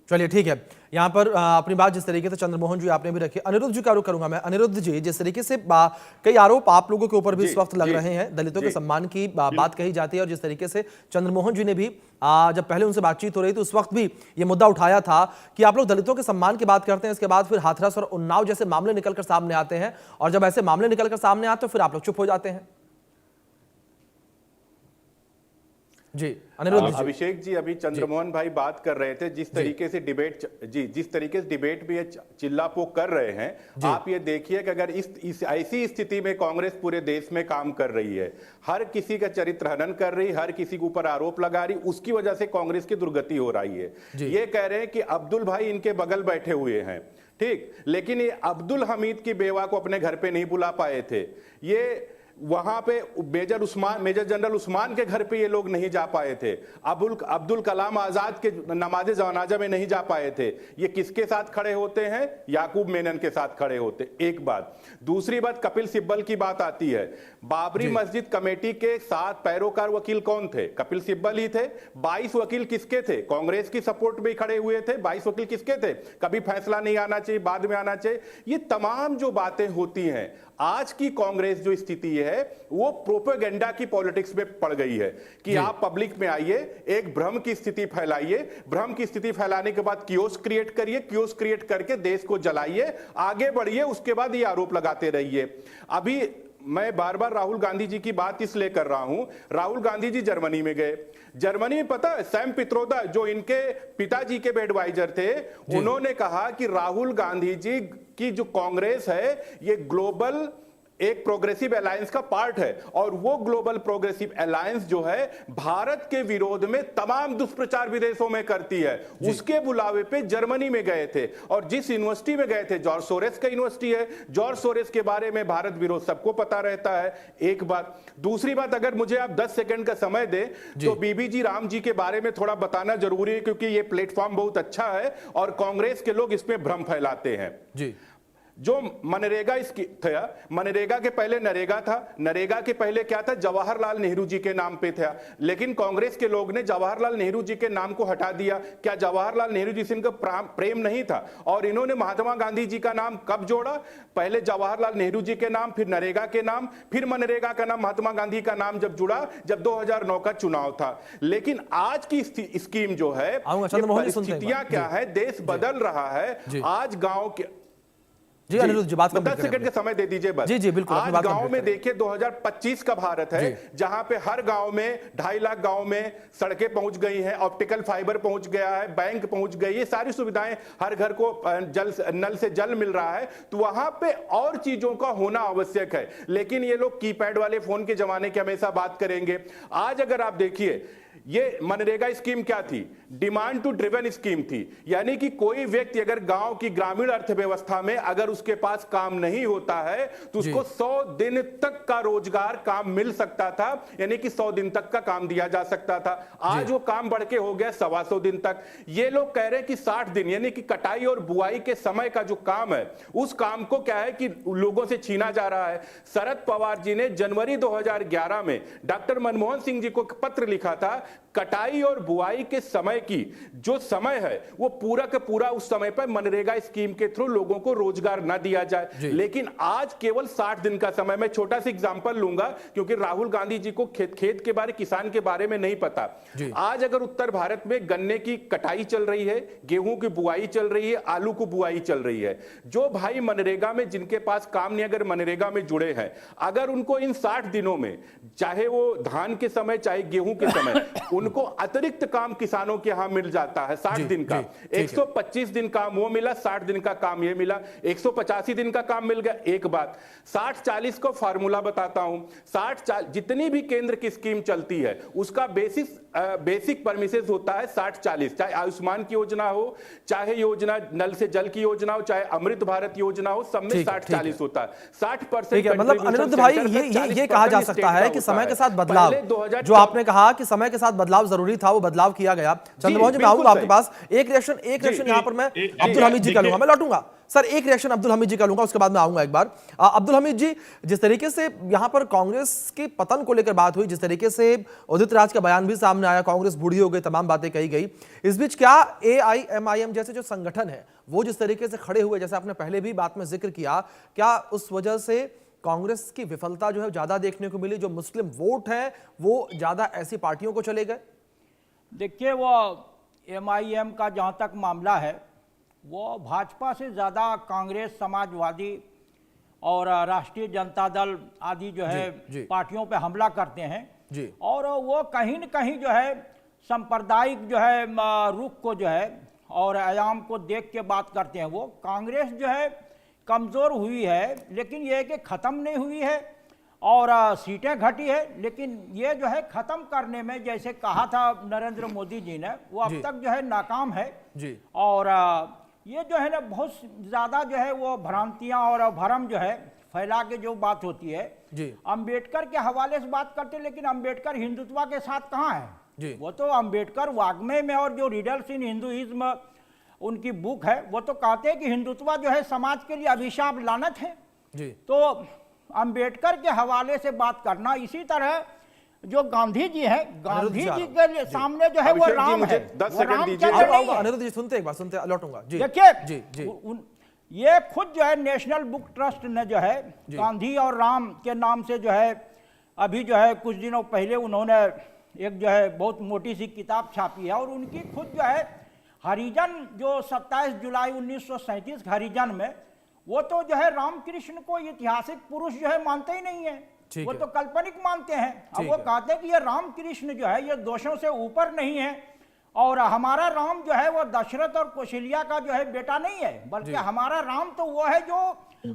चलिए ठीक है, यहाँ पर अपनी बात जिस तरीके से चंद्रमोहन जी आपने भी रखी, अनिरुद्ध जी का रुख करूंगा मैं। अनिरुद्ध जी, जिस तरीके से कई आरोप आप लोगों के ऊपर भी इस वक्त लग रहे हैं, दलितों के सम्मान की बात कही जाती है, और जिस तरीके से चंद्रमोहन जी ने भी जब पहले उनसे बातचीत हो रही थी उस वक्त भी ये मुद्दा उठाया था कि आप लोग दलितों के सम्मान की बात करते हैं, इसके बाद फिर हाथरस और उन्नाव जैसे मामले निकलकर सामने आते हैं, और जब ऐसे मामले निकलकर सामने आते हैं तो फिर आप लोग चुप हो जाते हैं। जी अनिरुद्ध जी। अभिषेक जी, अभी चंद्रमोहन भाई बात कर रहे थे जिस तरीके से डिबेट भी ये चिल्लापोक कर रहे हैं, आप ये देखिए कि अगर इस ऐसी स्थिति में कांग्रेस पूरे देश में काम कर रही है, हर किसी का चरित्र हनन कर रही, हर किसी के ऊपर आरोप लगा रही, उसकी वजह से कांग्रेस की दुर्गति हो रही है। ये कह रहे हैं कि अब्दुल भाई इनके बगल बैठे हुए हैं, ठीक, लेकिन ये अब्दुल हमीद की बेवा को अपने घर पे नहीं बुला पाए थे, ये वहां पे मेजर जनरल उस्मान के घर पे ये लोग नहीं जा पाए थे, अब्दुल कलाम आजाद के नमाज जनाजा में नहीं जा पाए थे। ये किसके साथ खड़े होते हैं? याकूब मेनन के साथ खड़े होते। एक बात। दूसरी बात, कपिल सिब्बल की बात आती है। बाबरी मस्जिद कमेटी के 7 पैरोकार वकील कौन थे? कपिल सिब्बल ही थे। 22 वकील किसके थे? कांग्रेस की सपोर्ट में खड़े हुए थे। 22 वकील किसके थे? कभी फैसला नहीं आना चाहिए, बाद में आना चाहिए। ये तमाम जो बातें होती हैं, आज की कांग्रेस जो स्थिति है वो प्रोपेगेंडा की पॉलिटिक्स में पड़ गई है कि आप पब्लिक में आइए, एक भ्रम की स्थिति फैलाइए, भ्रम की स्थिति फैलाने के बाद कियोस क्रिएट करिए, कियोस क्रिएट करके देश को जलाइए, आगे बढ़िए, उसके बाद ये आरोप लगाते रहिए। अभी मैं बार बार राहुल गांधी जी की बात इसलिए कर रहा हूं, राहुल गांधी जी जर्मनी में गए। जर्मनी में पता है, सैम पित्रोदा जो इनके पिताजी के एडवाइजर थे, उन्होंने कहा कि राहुल गांधी जी की जो कांग्रेस है ये ग्लोबल एक प्रोग्रेसिव अलायंस का पार्ट है, और वो ग्लोबल प्रोग्रेसिव अलायंस जो है भारत के विरोध में तमाम दुष्प्रचार विदेशों में करती है। उसके बुलावे पे जर्मनी में गए थे, और जिस यूनिवर्सिटी में गए थे, जॉर्ज सोरेस का यूनिवर्सिटी है, जॉर्ज सोरेस के बारे में भारत विरोध सबको पता रहता है। एक बात। दूसरी बात, अगर मुझे आप 10 सेकंड का समय दें तो बीबी जी राम जी के बारे में थोड़ा बताना जरूरी है, क्योंकि ये प्लेटफॉर्म बहुत अच्छा है और कांग्रेस के लोग इसमें भ्रम फैलाते हैं। जी। जो मनरेगा था, मनरेगा के पहले नरेगा था, नरेगा के पहले क्या था? जवाहरलाल नेहरू जी के नाम पे था, लेकिन कांग्रेस के लोग ने जवाहरलाल नेहरू जी के नाम को हटा दिया। क्या जवाहरलाल नेहरू जी से इनका प्रेम नहीं था? और इन्होंने महात्मा गांधी जी का नाम कब जोड़ा? पहले जवाहरलाल नेहरू जी के नाम, फिर नरेगा के नाम, फिर मनरेगा का नाम, महात्मा गांधी का नाम जब जुड़ा, जब 2009 का चुनाव था। लेकिन आज की स्कीम जो है, परिस्थितियां क्या है, देश बदल रहा है। आज गांव के जी अनिरुद्ध जी, बात 10 सेकंड का समय दे दीजिए बस। जी बिल्कुल। आज गांव में देखिए 2025 का भारत है, जहां पे हर गांव में 2.5 लाख गांव में सड़कें पहुंच गई हैं, ऑप्टिकल फाइबर पहुंच गया है, बैंक पहुंच गई, ये सारी सुविधाएं, हर घर को नल से जल मिल रहा है। तो वहां पे और चीजों का होना आवश्यक है, लेकिन ये लोग कीपैड वाले फोन के जमाने की हमेशा बात करेंगे। आज अगर आप देखिए, ये मनरेगा स्कीम क्या थी? डिमांड टू ड्रिवन स्कीम थी, यानी कि कोई व्यक्ति अगर गांव की ग्रामीण अर्थव्यवस्था में अगर उसके पास काम नहीं होता है तो उसको 100 दिन तक का रोजगार काम मिल सकता था, यानी कि 100 दिन तक का काम दिया जा सकता था। आज वो काम बढ़ के हो गया 125 दिन तक। ये लोग कह रहे हैं कि 60 दिन, यानी कि कटाई और बुआई के समय का जो काम है, उस काम को क्या है कि लोगों से छीना जा रहा है। शरद पवार जी ने जनवरी 2011 में डॉक्टर मनमोहन सिंह जी को पत्र लिखा था, कटाई और बुआई के समय की जो समय है वो पूरा का पूरा उस समय पर मनरेगा स्कीम के थ्रू लोगों को रोजगार न दिया जाए, लेकिन आज केवल 60 दिन का समय। मैं छोटा सा एग्जांपल लूंगा, क्योंकि राहुल गांधी जी को खेत के बारे, किसान के बारे में नहीं पता। आज अगर उत्तर भारत में गन्ने की कटाई चल रही है, गेहूं की बुआई चल रही है, आलू की बुआई चल रही है, जो भाई मनरेगा में जिनके पास काम नहीं, अगर मनरेगा में जुड़े हैं, अगर उनको इन 60 दिनों में, चाहे वो धान के समय चाहे गेहूं के समय, उनको अतिरिक्त काम किसानों के यहां मिल जाता है 60 दिन का। 125 दिन काम वो मिला, 60 दिन का काम ये मिला, 185 दिन का काम मिल गया। एक बात, 60-40 को फार्मूला बताता हूं। 60-40 जितनी भी केंद्र की स्कीम चलती है उसका बेसिक परमिसेस होता है 60-40, चाहे आयुष्मान की योजना हो, चाहे योजना नल से जल की योजना हो, चाहे अमृत भारत योजना हो, सब में 60-40 होता है। 60%। मतलब अनिरुद्ध भाई, ये कहा जा सकता है कि समय के साथ बदलाव, जो आपने कहा कि समय के साथ बदलाव जरूरी था, वो बदलाव किया गया। चंद्रमोहन जी, मैं आऊंगा आपके पास। एक रिएक्शन यहां पर मैं अब्दुल हमीद जी का लूंगा, मैं लौटूंगा सर। एक रिएक्शन अब्दुल हमीद जी का लूंगा, उसके बाद मैं आऊंगा एक बार। अब्दुल हमीद जी, जिस तरीके से यहां पर कांग्रेस के पतन को लेकर बात हुई, जिस तरीके से उदित राज का बयान भी सामने आया, कांग्रेस बूढ़ी हो गई, तमाम बातें कही गई, इस बीच क्या AIMIM जैसे जो संगठन है वो जिस तरीके से खड़े हुए, जैसे आपने पहले भी बात में जिक्र किया, क्या उस वजह से कांग्रेस की विफलता जो है ज्यादा देखने को मिली? जो मुस्लिम वोट है वो ज्यादा ऐसी पार्टियों को चले गए? देखिए, वो MIM का जहाँ तक मामला है, वो भाजपा से ज़्यादा कांग्रेस, समाजवादी और राष्ट्रीय जनता दल आदि जो है पार्टियों पे हमला करते हैं। जी। और वो कहीं न कहीं जो है सांप्रदायिक जो है रुख को जो है और आयाम को देख के बात करते हैं। वो कांग्रेस जो है कमज़ोर हुई है, लेकिन ये है कि ख़त्म नहीं हुई है और सीटें घटी है, लेकिन ये जो है ख़त्म करने में जैसे कहा था नरेंद्र मोदी जी ने, वो अब तक जो है नाकाम है जी। और ये जो है ना बहुत ज़्यादा जो है वो भ्रांतियाँ और भरम जो है फैला के जो बात होती है जी। अंबेडकर के हवाले से बात करते हैं, लेकिन अंबेडकर हिंदुत्व के साथ कहाँ है जी। वो तो अंबेडकर वाग्मय में और जो रीडर्स इन हिंदुइज्म उनकी बुक है वो तो कहते हैं कि हिंदुत्व जो है समाज के लिए अभिशाप लानत है जी। तो अंबेडकर के हवाले से बात करना, इसी तरह जो गांधी जी है, गांधी जी के सामने जो है वो राम है, 10 सेकंड दीजिए। अनिरुद्ध जी सुनते एक बार, सुनते लौटूंगा जी। देखिए जी जी। ये खुद जो है नेशनल बुक ट्रस्ट ने जो है गांधी और राम के नाम से जो है अभी जो है कुछ दिनों पहले उन्होंने एक जो है बहुत मोटी सी किताब छापी है और उनकी खुद जो है हरिजन जो 27 जुलाई 1937 हरिजन में वो तो जो है रामकृष्ण को ऐतिहासिक पुरुष जो है मानते ही नहीं है, वो तो काल्पनिक मानते हैं। अब वो कहते हैं कि ये रामकृष्ण जो है ये दोषों से ऊपर नहीं है और हमारा राम जो है वो दशरथ और कौशल्या का जो है बेटा नहीं है, बल्कि हमारा राम तो वो है जो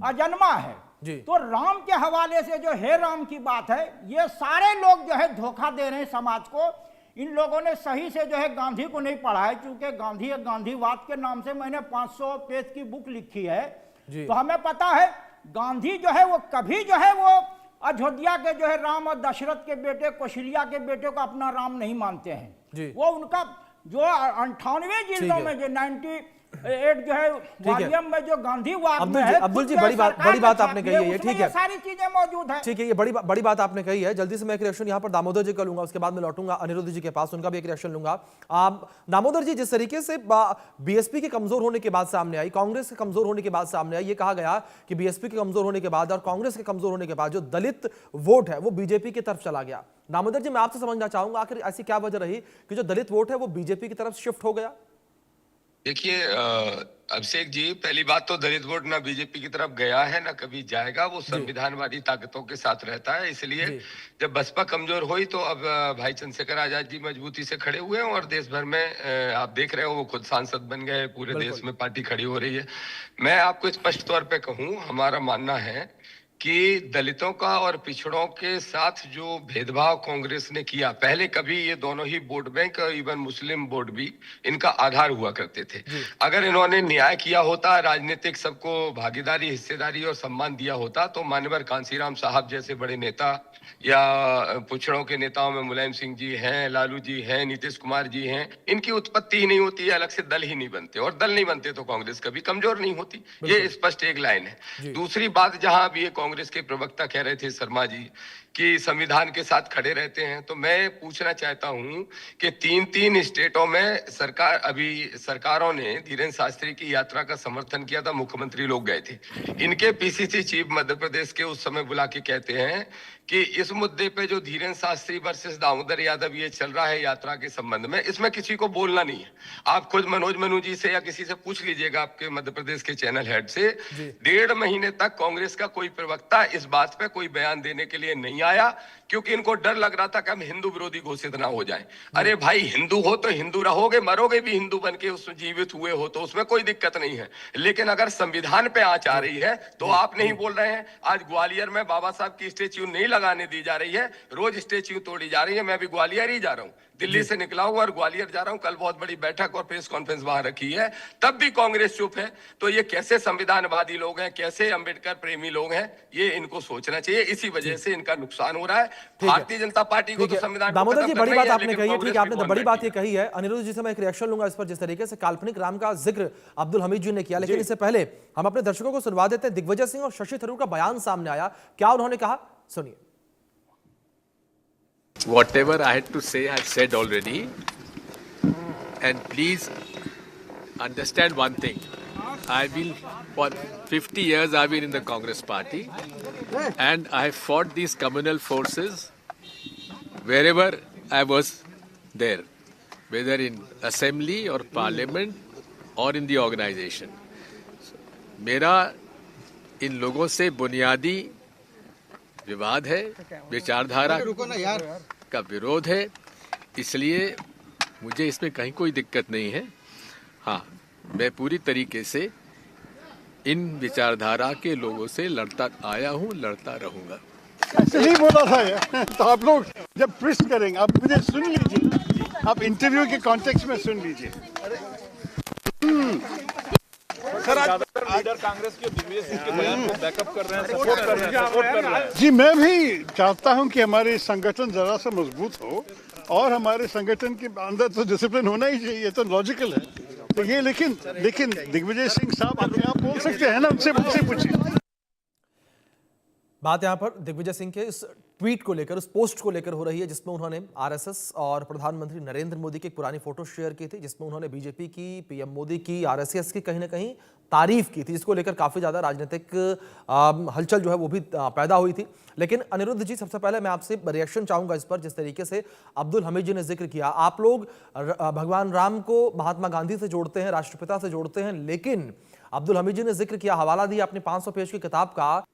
अजन्मा है। तो राम के हवाले से जो है राम की बात है, ये सारे लोग जो है धोखा दे रहे हैं समाज को। इन लोगों ने सही से जो है गांधी को नहीं पढ़ा है, क्योंकि गांधी गांधीवाद के नाम से मैंने 500 पेज की बुक लिखी है, तो हमें पता है गांधी जो है वो कभी जो है वो अयोध्या के जो है राम और दशरथ के बेटे कौशल्या के बेटे को अपना राम नहीं मानते हैं। वो उनका जो 98 जिलों में जो 98 जो है वॉल्यूम में जो गांधीवाद में है, अब्दुल जी बड़ी बात आपने कही है, ठीक है, सारी चीजें मौजूद है, ठीक है, ये बड़ी बात आपने कही है। जल्दी से मैं एक रिएक्शन यहाँ पर दामोदर जी का लूंगा, उसके बाद मैं लौटूंगा अनिरुद्ध जी के पास, उनका भी एक रिएक्शन लूंगा। दामोदर जी, जिस तरीके से बीएसपी के कमजोर होने के बाद सामने आई, कांग्रेस के कमजोर होने के बाद सामने आई, ये कहा गया कि बीएसपी के कमजोर होने के बाद और कांग्रेस के कमजोर होने के बाद जो दलित वोट है वो बीजेपी की तरफ चला गया। दामोदर जी, मैं आपसे समझना चाहूंगा आखिर ऐसी क्या वजह रही कि जो दलित वोट है वो बीजेपी की तरफ शिफ्ट हो गया? देखिए अभिषेक जी, पहली बात तो दलित वोट ना बीजेपी की तरफ गया है ना कभी जाएगा, वो संविधानवादी ताकतों के साथ रहता है। इसलिए जब बसपा कमजोर हुई तो अब भाई चंद्रशेखर आजाद जी मजबूती से खड़े हुए हैं और देश भर में आप देख रहे हो वो खुद सांसद बन गए, पूरे देश में पार्टी खड़ी हो रही है। मैं आपको स्पष्ट तौर पे कहूं, हमारा मानना है कि दलितों का और पिछड़ों के साथ जो भेदभाव कांग्रेस ने किया, पहले कभी ये दोनों ही वोट बैंक और इवन मुस्लिम वोट भी इनका आधार हुआ करते थे। अगर इन्होंने न्याय किया होता, राजनीतिक सबको भागीदारी, हिस्सेदारी और सम्मान दिया होता, तो मान्यवर कांसीराम साहब जैसे बड़े नेता या पिछड़ों के नेताओं में मुलायम सिंह जी हैं, लालू जी हैं, नीतीश कुमार जी हैं, इनकी उत्पत्ति ही नहीं होती है, अलग से दल ही नहीं बनते, और दल नहीं बनते तो कांग्रेस कभी कमजोर नहीं होती। ये स्पष्ट एक लाइन है। दूसरी बात, जहां भी ये कांग्रेस के प्रवक्ता कह रहे थे शर्मा जी कि संविधान के साथ खड़े रहते हैं, तो मैं पूछना चाहता हूं कि 3 स्टेटों में सरकारों ने धीरेन्द्र शास्त्री की यात्रा का समर्थन किया था, मुख्यमंत्री लोग गए थे। इनके पीसीसी चीफ मध्य प्रदेश के उस समय बुला के कहते हैं कि इस मुद्दे पे जो धीरेन्द्र शास्त्री वर्सेस दामोदर यादव ये चल रहा है यात्रा के संबंध में, इसमें किसी को बोलना नहीं है। आप खुद मनोज मनु जी से या किसी से पूछ लीजिएगा, आपके मध्य प्रदेश के चैनल हेड से, 1.5 महीने तक कांग्रेस का कोई प्रवक्ता इस बात पे कोई बयान देने के लिए नहीं आया, क्योंकि इनको डर लग रहा था कि हम हिंदू विरोधी घोषित ना हो जाएं। अरे भाई, हिंदू हो तो हिंदू रहोगे, मरोगे भी हिंदू बन के, उसमें जीवित हुए हो तो उसमें कोई दिक्कत नहीं है। लेकिन अगर संविधान पे आंच आ रही है तो आप नहीं बोल रहे हैं। आज ग्वालियर में बाबा साहब की स्टेच्यू नहीं लगाने दी जा रही है, रोज स्टेच्यू तोड़ी जा रही है। मैं अभी ग्वालियर ही जा रहा हूँ, दिल्ली से निकला हूँ और ग्वालियर जा रहा हूँ। कल बहुत बड़ी बैठक और प्रेस कॉन्फ्रेंस वहां रखी है, तब भी कांग्रेस चुप है। तो ये कैसे संविधानवादी लोग हैं, कैसे अंबेडकर प्रेमी लोग हैं, ये इनको सोचना चाहिए। इसी वजह से इनका नुकसान हो रहा है। भारतीय जनता पार्टी को तो संविधान, दामोदर जी बड़ी बात आपने कही है, ठीक है, आपने बड़ी बात ये कही है। अनिरुद्ध जी से मैं एक रिएक्शन लूंगा इस पर, जिस तरीके से काल्पनिक राम का जिक्र अब्दुल हमीद जी ने किया, लेकिन इससे पहले हम अपने दर्शकों को सुनवा देते हैं। दिग्विजय सिंह और शशि थरूर का बयान सामने आया, क्या उन्होंने कहा, सुनिए। Whatever I had to say, I said already. And please understand one thing. For 50 years, I've been in the Congress party. And I have fought these communal forces wherever I was there. Whether in assembly or parliament or in the organization. मेरा इन लोगों से बुनियादी विवाद है, विचारधारा का विरोध है, इसलिए मुझे इसमें कहीं कोई दिक्कत नहीं है। हाँ, मैं पूरी तरीके से इन विचारधारा के लोगों से लड़ता आया हूँ, लड़ता रहूंगा। ऐसे नहीं बोला था यार। तो आप लोग जब प्रश्न करेंगे आप मुझे सुन लीजिए, आप इंटरव्यू के कॉन्टेक्स्ट में सुन लीजिए। सर, आज लीडर कांग्रेस के दिग्विजय सिंह के बयान को बैकअप कर रहे हैं, सपोर्ट कर रहे हैं। जी, मैं भी चाहता हूं कि हमारे संगठन जरा सा मजबूत हो और हमारे संगठन के अंदर तो डिसिप्लिन होना ही चाहिए, तो लॉजिकल है। तो ये लेकिन दिग्विजय सिंह साहब अपने आप बोल सकते हैं ना, उनसे पूछिए। बात यहां पर दिग्विजय सिंह के इस ट्वीट को लेकर, उस पोस्ट को लेकर हो रही है जिसमें उन्होंने आरएसएस और प्रधानमंत्री नरेंद्र मोदी की एक पुरानी फोटो शेयर की थी, जिसमें उन्होंने बीजेपी की, पीएम मोदी की, आरएसएस की कहीं ना कहीं तारीफ की थी, जिसको लेकर काफी ज्यादा राजनीतिक हलचल जो है वो भी पैदा हुई थी। लेकिन अनिरुद्ध जी, सबसे पहले मैं आपसे रिएक्शन चाहूंगा इस पर, जिस तरीके से अब्दुल हमीद जी ने जिक्र किया। आप लोग भगवान राम को महात्मा गांधी से जोड़ते हैं, राष्ट्रपिता से जोड़ते हैं, लेकिन अब्दुल हमीद जी ने जिक्र किया, हवाला दिया अपनी 500 पेज की किताब का,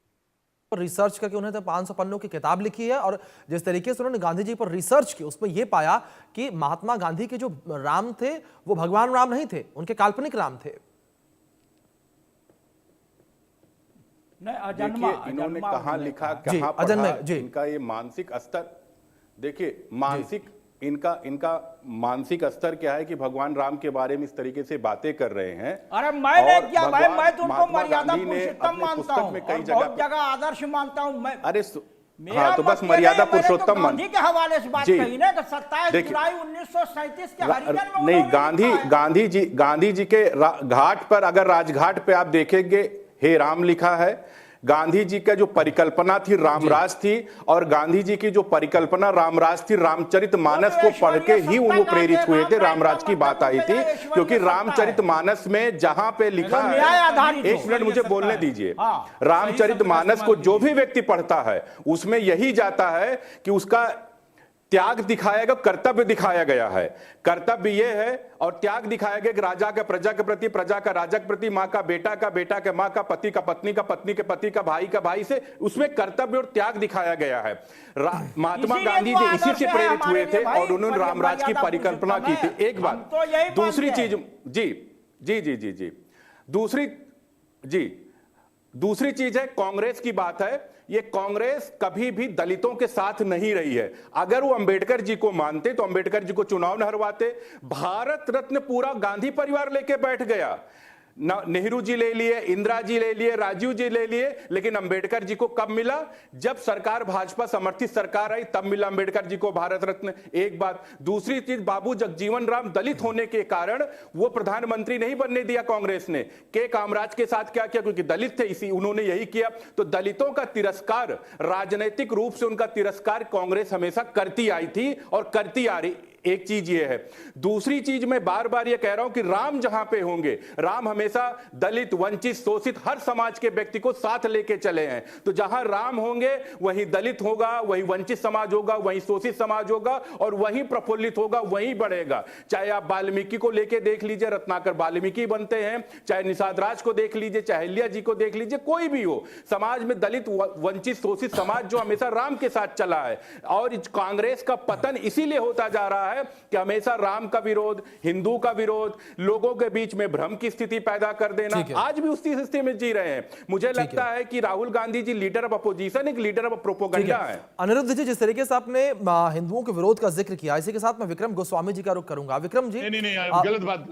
रिसर्च करके उन्होंने 500 पन्नों की किताब लिखी है, और जिस तरीके से उन्होंने गांधी जी पर रिसर्च की उसमें यह पाया कि महात्मा गांधी के जो राम थे वो भगवान राम नहीं थे, उनके काल्पनिक राम थे। देखिए, इन्होंने कहाँ लिखा, कहाँ पढ़ा, इनका ये मानसिक स्तर देखिए, इनका मानसिक स्तर क्या है कि भगवान राम के बारे में इस तरीके से बातें कर रहे हैं। अरे मैंने क्या भाई, मैं तो उनको मर्यादा पुरुषोत्तम मानता हूं, कई बहुत जगह आदर्श मानता हूं मैं। अरे हाँ, तो बस मर्यादा पुरुषोत्तम गांधी के हवाले से बात कही ना, 27 जुलाई 1937 के हरिजन नहीं, गांधी जी के घाट पर, अगर राजघाट पे आप देखेंगे हे राम लिखा है। गांधी जी का जो परिकल्पना थी रामराज थी, और गांधी जी की जो परिकल्पना रामराज थी, रामचरितमानस को पढ़ के ही वो प्रेरित हुए थे, रामराज की बात आई थी। क्योंकि रामचरितमानस में जहां पे लिखा है, एक मिनट मुझे बोलने दीजिए, रामचरितमानस को जो भी व्यक्ति पढ़ता है उसमें यही जाता है कि उसका त्याग दिखाया गया, कर्तव्य दिखाया गया है। कर्तव्य यह है और त्याग दिखाया गया कि राजा का प्रजा के प्रति, प्रजा का राजा के प्रति, माँ का बेटा का, बेटा के माँ का, पति का पत्नी का, पत्नी के पति का, भाई का भाई से, उसमें कर्तव्य और त्याग दिखाया गया है। महात्मा गांधी जी इसी से प्रेरित हुए थे और उन्होंने रामराज की परिकल्पना की थी। एक बात, दूसरी चीज, दूसरी चीज है कांग्रेस की बात है। ये कांग्रेस कभी भी दलितों के साथ नहीं रही है। अगर वो अंबेडकर जी को मानते तो अंबेडकर जी को चुनाव न हरवाते। भारत रत्न पूरा गांधी परिवार लेके बैठ गया, नेहरू जी ले लिए, इंदिरा जी ले लिए, राजीव जी ले लिए, लेकिन अंबेडकर जी को कब मिला? जब सरकार भाजपा समर्थित सरकार आई तब मिला अंबेडकर जी को भारत रत्न। एक बात। दूसरी चीज, बाबू जगजीवन राम दलित होने के कारण वो प्रधानमंत्री नहीं बनने दिया कांग्रेस ने। के कामराज के साथ क्या किया? क्योंकि दलित थे, इसी उन्होंने यही किया। तो दलितों का तिरस्कार, राजनीतिक रूप से उनका तिरस्कार कांग्रेस हमेशा करती आई थी और करती आ रही। एक चीज ये है। दूसरी चीज, मैं बार बार ये कह रहा हूं कि राम जहां पे होंगे, राम हमेशा दलित, वंचित, शोषित हर समाज के व्यक्ति को साथ लेके चले हैं। तो जहां राम होंगे वहीं दलित होगा, वहीं वंचित समाज होगा, वहीं शोषित समाज होगा और वहीं प्रफुल्लित होगा, वहीं बढ़ेगा। चाहे आप वाल्मीकि को लेके देख लीजिए, रत्नाकर वाल्मीकि बनते हैं, चाहे निषाद राज को देख लीजिए, चाहे अहिल्या जी को देख लीजिए, कोई भी हो, समाज में दलित, वंचित, शोषित समाज जो हमेशा राम के साथ चला है। और कांग्रेस का पतन इसीलिए होता जा रहा है कि हमेशा राम का विरोध, हिंदू का विरोध, लोगों के बीच में भ्रम की स्थिति पैदा कर देना, आज भी उसी स्थिति में जी रहे हैं। मुझे लगता है कि Rahul Gandhi ji leader of opposition, एक लीडर ऑफ प्रोपेगेंडा है। अनिरुद्ध जी, जिस तरीके से आपने हिंदुओं के विरोध का जिक्र किया, इसी के साथ मैं विक्रम गोस्वामी जी का रुख करूंगा। विक्रम जी, नहीं, गलत बात,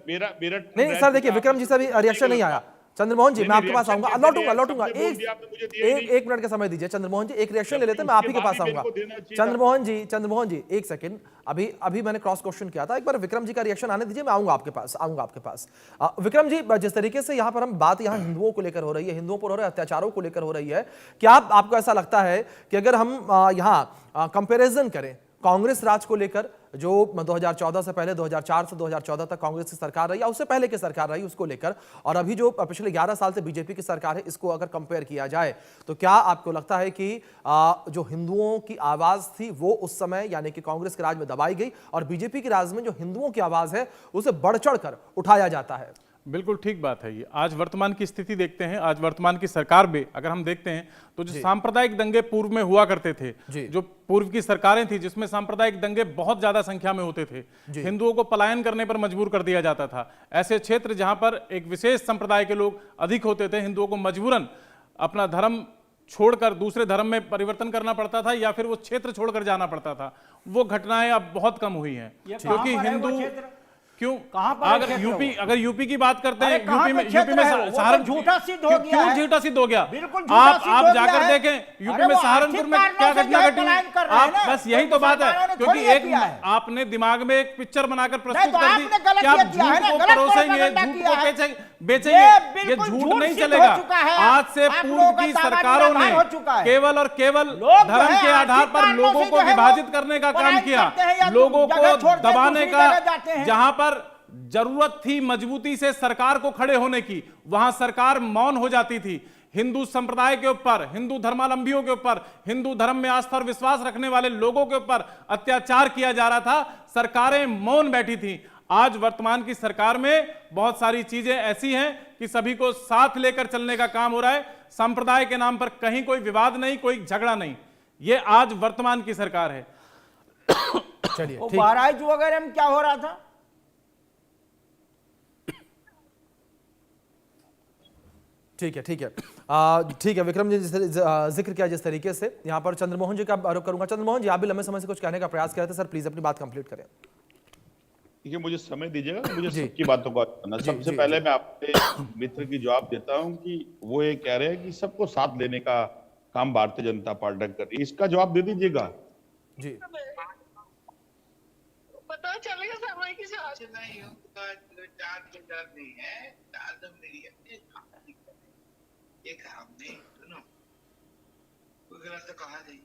मेरा नहीं सर, देखिए विक्रम जी से भी रिएक्शन नहीं आया। चंद्रमोहन जी, मैं आपके पास आऊंगा, लौटूंगा एक मिनट का समय दीजिए। चंद्रमोहन जी, एक रिएक्शन ले लेते हैं, मैं आप ही के पास आऊंगा। चंद्रमोहन जी एक सेकंड, अभी मैंने क्रॉस क्वेश्चन किया था, एक बार विक्रम जी का रिएक्शन आने दीजिए, मैं आऊंगा आपके पास। विक्रम जी, जिस तरीके से यहाँ पर हम बात यहाँ हिंदुओं को लेकर हो रही है, हिंदुओं पर हो रहे अत्याचारों को लेकर हो रही है, क्या आपको ऐसा लगता है कि अगर हम यहाँ कंपेरिजन करें कांग्रेस राज को लेकर, जो 2014 से पहले 2004 से 2014 तक कांग्रेस की सरकार रही या उससे पहले की सरकार रही, उसको लेकर, और अभी जो पिछले 11 साल से बीजेपी की सरकार है, इसको अगर कंपेयर किया जाए, तो क्या आपको लगता है कि जो हिंदुओं की आवाज थी वो उस समय यानी कि कांग्रेस के राज में दबाई गई, और बीजेपी के राज में जो हिंदुओं की आवाज है उसे बढ़ चढ़ कर उठाया जाता है? बिल्कुल ठीक बात है ये। आज वर्तमान की स्थिति देखते हैं, आज वर्तमान की सरकार में अगर हम देखते हैं तो जो सांप्रदायिक दंगे पूर्व में हुआ करते थे, जो पूर्व की सरकारें थी जिसमें सांप्रदायिक दंगे बहुत ज्यादा संख्या में होते थे, हिंदुओं को पलायन करने पर मजबूर कर दिया जाता था। ऐसे क्षेत्र जहां पर एक विशेष संप्रदाय के लोग अधिक होते थे, हिंदुओं को मजबूरन अपना धर्म छोड़कर दूसरे धर्म में परिवर्तन करना पड़ता था या फिर वो क्षेत्र छोड़कर जाना पड़ता था। वो घटनाएं अब बहुत कम हुई हैं क्योंकि हिंदू क्यों अगर यूपी की बात करते हैं, यूपी में सहारनपुर झूठा सिद्ध हो गया, क्यों झूठा सिद्ध हो गया? आप जाकर देखें यूपी में सहारनपुर में क्या घटना घटी। आप बस यही तो बात है, क्योंकि एक आपने दिमाग में एक पिक्चर बनाकर प्रस्तुत कर दी कि आप झूठ को परोसेंगे, झूठ को बेचेंगे, ये झूठ नहीं चलेगा। आज से पूर्व की सरकारों ने केवल और केवल धर्म के आधार पर लोगों को विभाजित करने का काम किया, लोगों को दबाने का। जहां पर जरूरत थी मजबूती से सरकार को खड़े होने की, वहां सरकार मौन हो जाती थी। हिंदू संप्रदाय के ऊपर, हिंदू धर्मावलंबियों के ऊपर, हिंदू धर्म में आस्था और विश्वास रखने वाले लोगों के ऊपर अत्याचार किया जा रहा था, सरकारें मौन बैठी थी। आज वर्तमान की सरकार में बहुत सारी चीजें ऐसी हैं कि सभी को साथ लेकर चलने का काम हो रहा है। संप्रदाय के नाम पर कहीं कोई विवाद नहीं, कोई झगड़ा नहीं। ये आज वर्तमान की सरकार है। चलिए, बहराइच वगैरह में क्या हो रहा था? ठीक है ठीक है विक्रम जी, जिक्र किया जिस तरीके से, यहाँ पर चंद्रमोहन जी का आरोप करूंगा। चंद्रमोहन जी, आप भी लंबे समय से कुछ कहने का प्रयास कर रहे थे सर, प्लीज अपनी बात कंप्लीट करें। देखिए, मुझे समय दीजिएगा, मुझे सबकी बातों को करना। सबसे पहले मैं आपके मित्र की जवाब देता हूं कि वो ये कह रहे हैं कि सबको साथ लेने का काम भारतीय जनता पार्टी कर रही है, इसका जवाब दे दीजिएगा। जी, पता चलेगा समय की साथ नहीं होगा, नहीं है मेरी ये काम नहीं, सुनो कोई गलत तो कहा नहीं।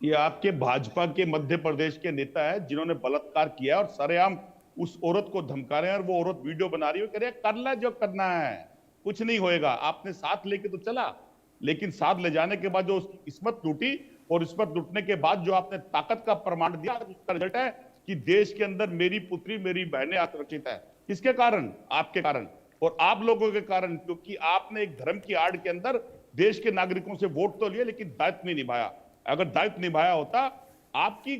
ये आपके भाजपा के मध्य प्रदेश के नेता है जिन्होंने बलात्कार किया और सरेआम उस औरत को धमका रहे हैं, और वो औरत वीडियो बना रही है, कह रहे हैं कर ला जो करना है, कुछ नहीं होएगा। आपने साथ लेके तो चला, लेकिन साथ ले जाने के बाद जो उसकी किस्मत टूटी, और किस्मत टूटने के बाद जो आपने ताकत का प्रमाण दिया, उसका रिजल्ट है कि देश के अंदर मेरी पुत्री मेरी बहनें असुरक्षित है। किसके कारण? आपके कारण और आप लोगों के कारण, क्योंकि आपने एक धर्म की आड़ के अंदर देश के नागरिकों से वोट तो लिए लेकिन दायित्व नहीं निभाया। अगर दायित्व निभाया होता, आपकी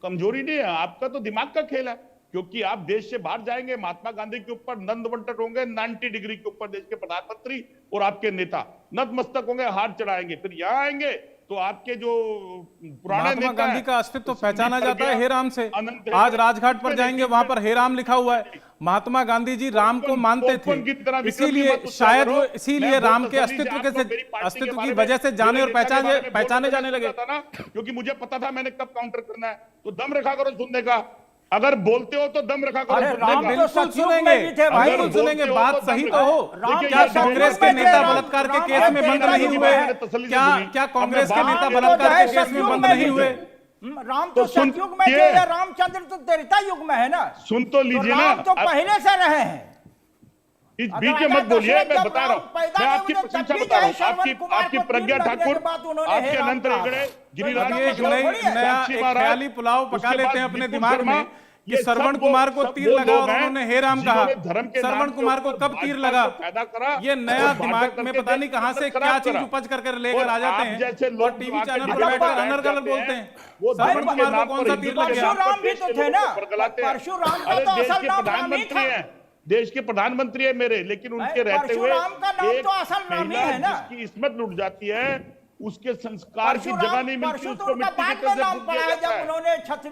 कमजोरी नहीं है, आपका तो दिमाग का खेल है, क्योंकि आप देश से बाहर जाएंगे, महात्मा गांधी के ऊपर नंदवंतट होंगे 90 डिग्री के ऊपर, देश के प्रधानमंत्री और आपके नेता नतमस्तक होंगे, हार चढ़ाएंगे, फिर यहाँ आएंगे तो आपके जो पुराने महात्मा गांधी का अस्तित्व तो पहचाना जाता है हे राम से। आज राजघाट पर जाएंगे, वहां पर हे राम लिखा हुआ है। महात्मा गांधी जी राम को मानते थे, इसीलिए शायद वो इसीलिए राम के अस्तित्व की वजह से जाने और पहचाने जाने लगे ना, क्योंकि मुझे पता था मैंने कब काउंटर करना है। तो दम रखा करो सुनने का, अगर बोलते हो तो दम रखा करो। बिल्कुल सुनेंगे, बात सही तो हो। क्या कांग्रेस के नेता बलात्कार के केस में बंद नहीं हुए? क्या कांग्रेस के नेता बलात्कार के केस में बंद नहीं हुए? राम तो सतयुग में थे, या रामचंद्र तो त्रेता युग में है ना। सुन तो लीजिए ना, राम तो पहले से रहे हैं। इस बीच में मत बोलिए, मैं बता रहा हूँ, मैं आपकी प्रशंसा बता रहा हूँ। आपकी प्रज्ञा ठाकुर, आपके अनंत रेगड़े, ख्याली पुलाव पका लेते हैं अपने दिमाग में कि श्रवण कुमार को तीर लगा और उन्होंने हे राम कहा। श्रवण कुमार को कब तीर लगा? ये नया दिमाग में पता नहीं कहां से क्या चीज उपज कर लेकर आ जाते हैं और टीवी चैनल पर बैठकर अनर गलत बोलते हैं। श्रवण कुमार को कौन सा तीर लग गया? परशुराम भी तो थे ना, परशुराम का तो असल नाम राम ही था। देश के प्रधानमंत्री है मेरे, लेकिन उनके रहते हुए जिसकी इस्मत लुट जाती है, उसके संस्कार की जगह नहीं मिलती, उसको मिट्टी की तरह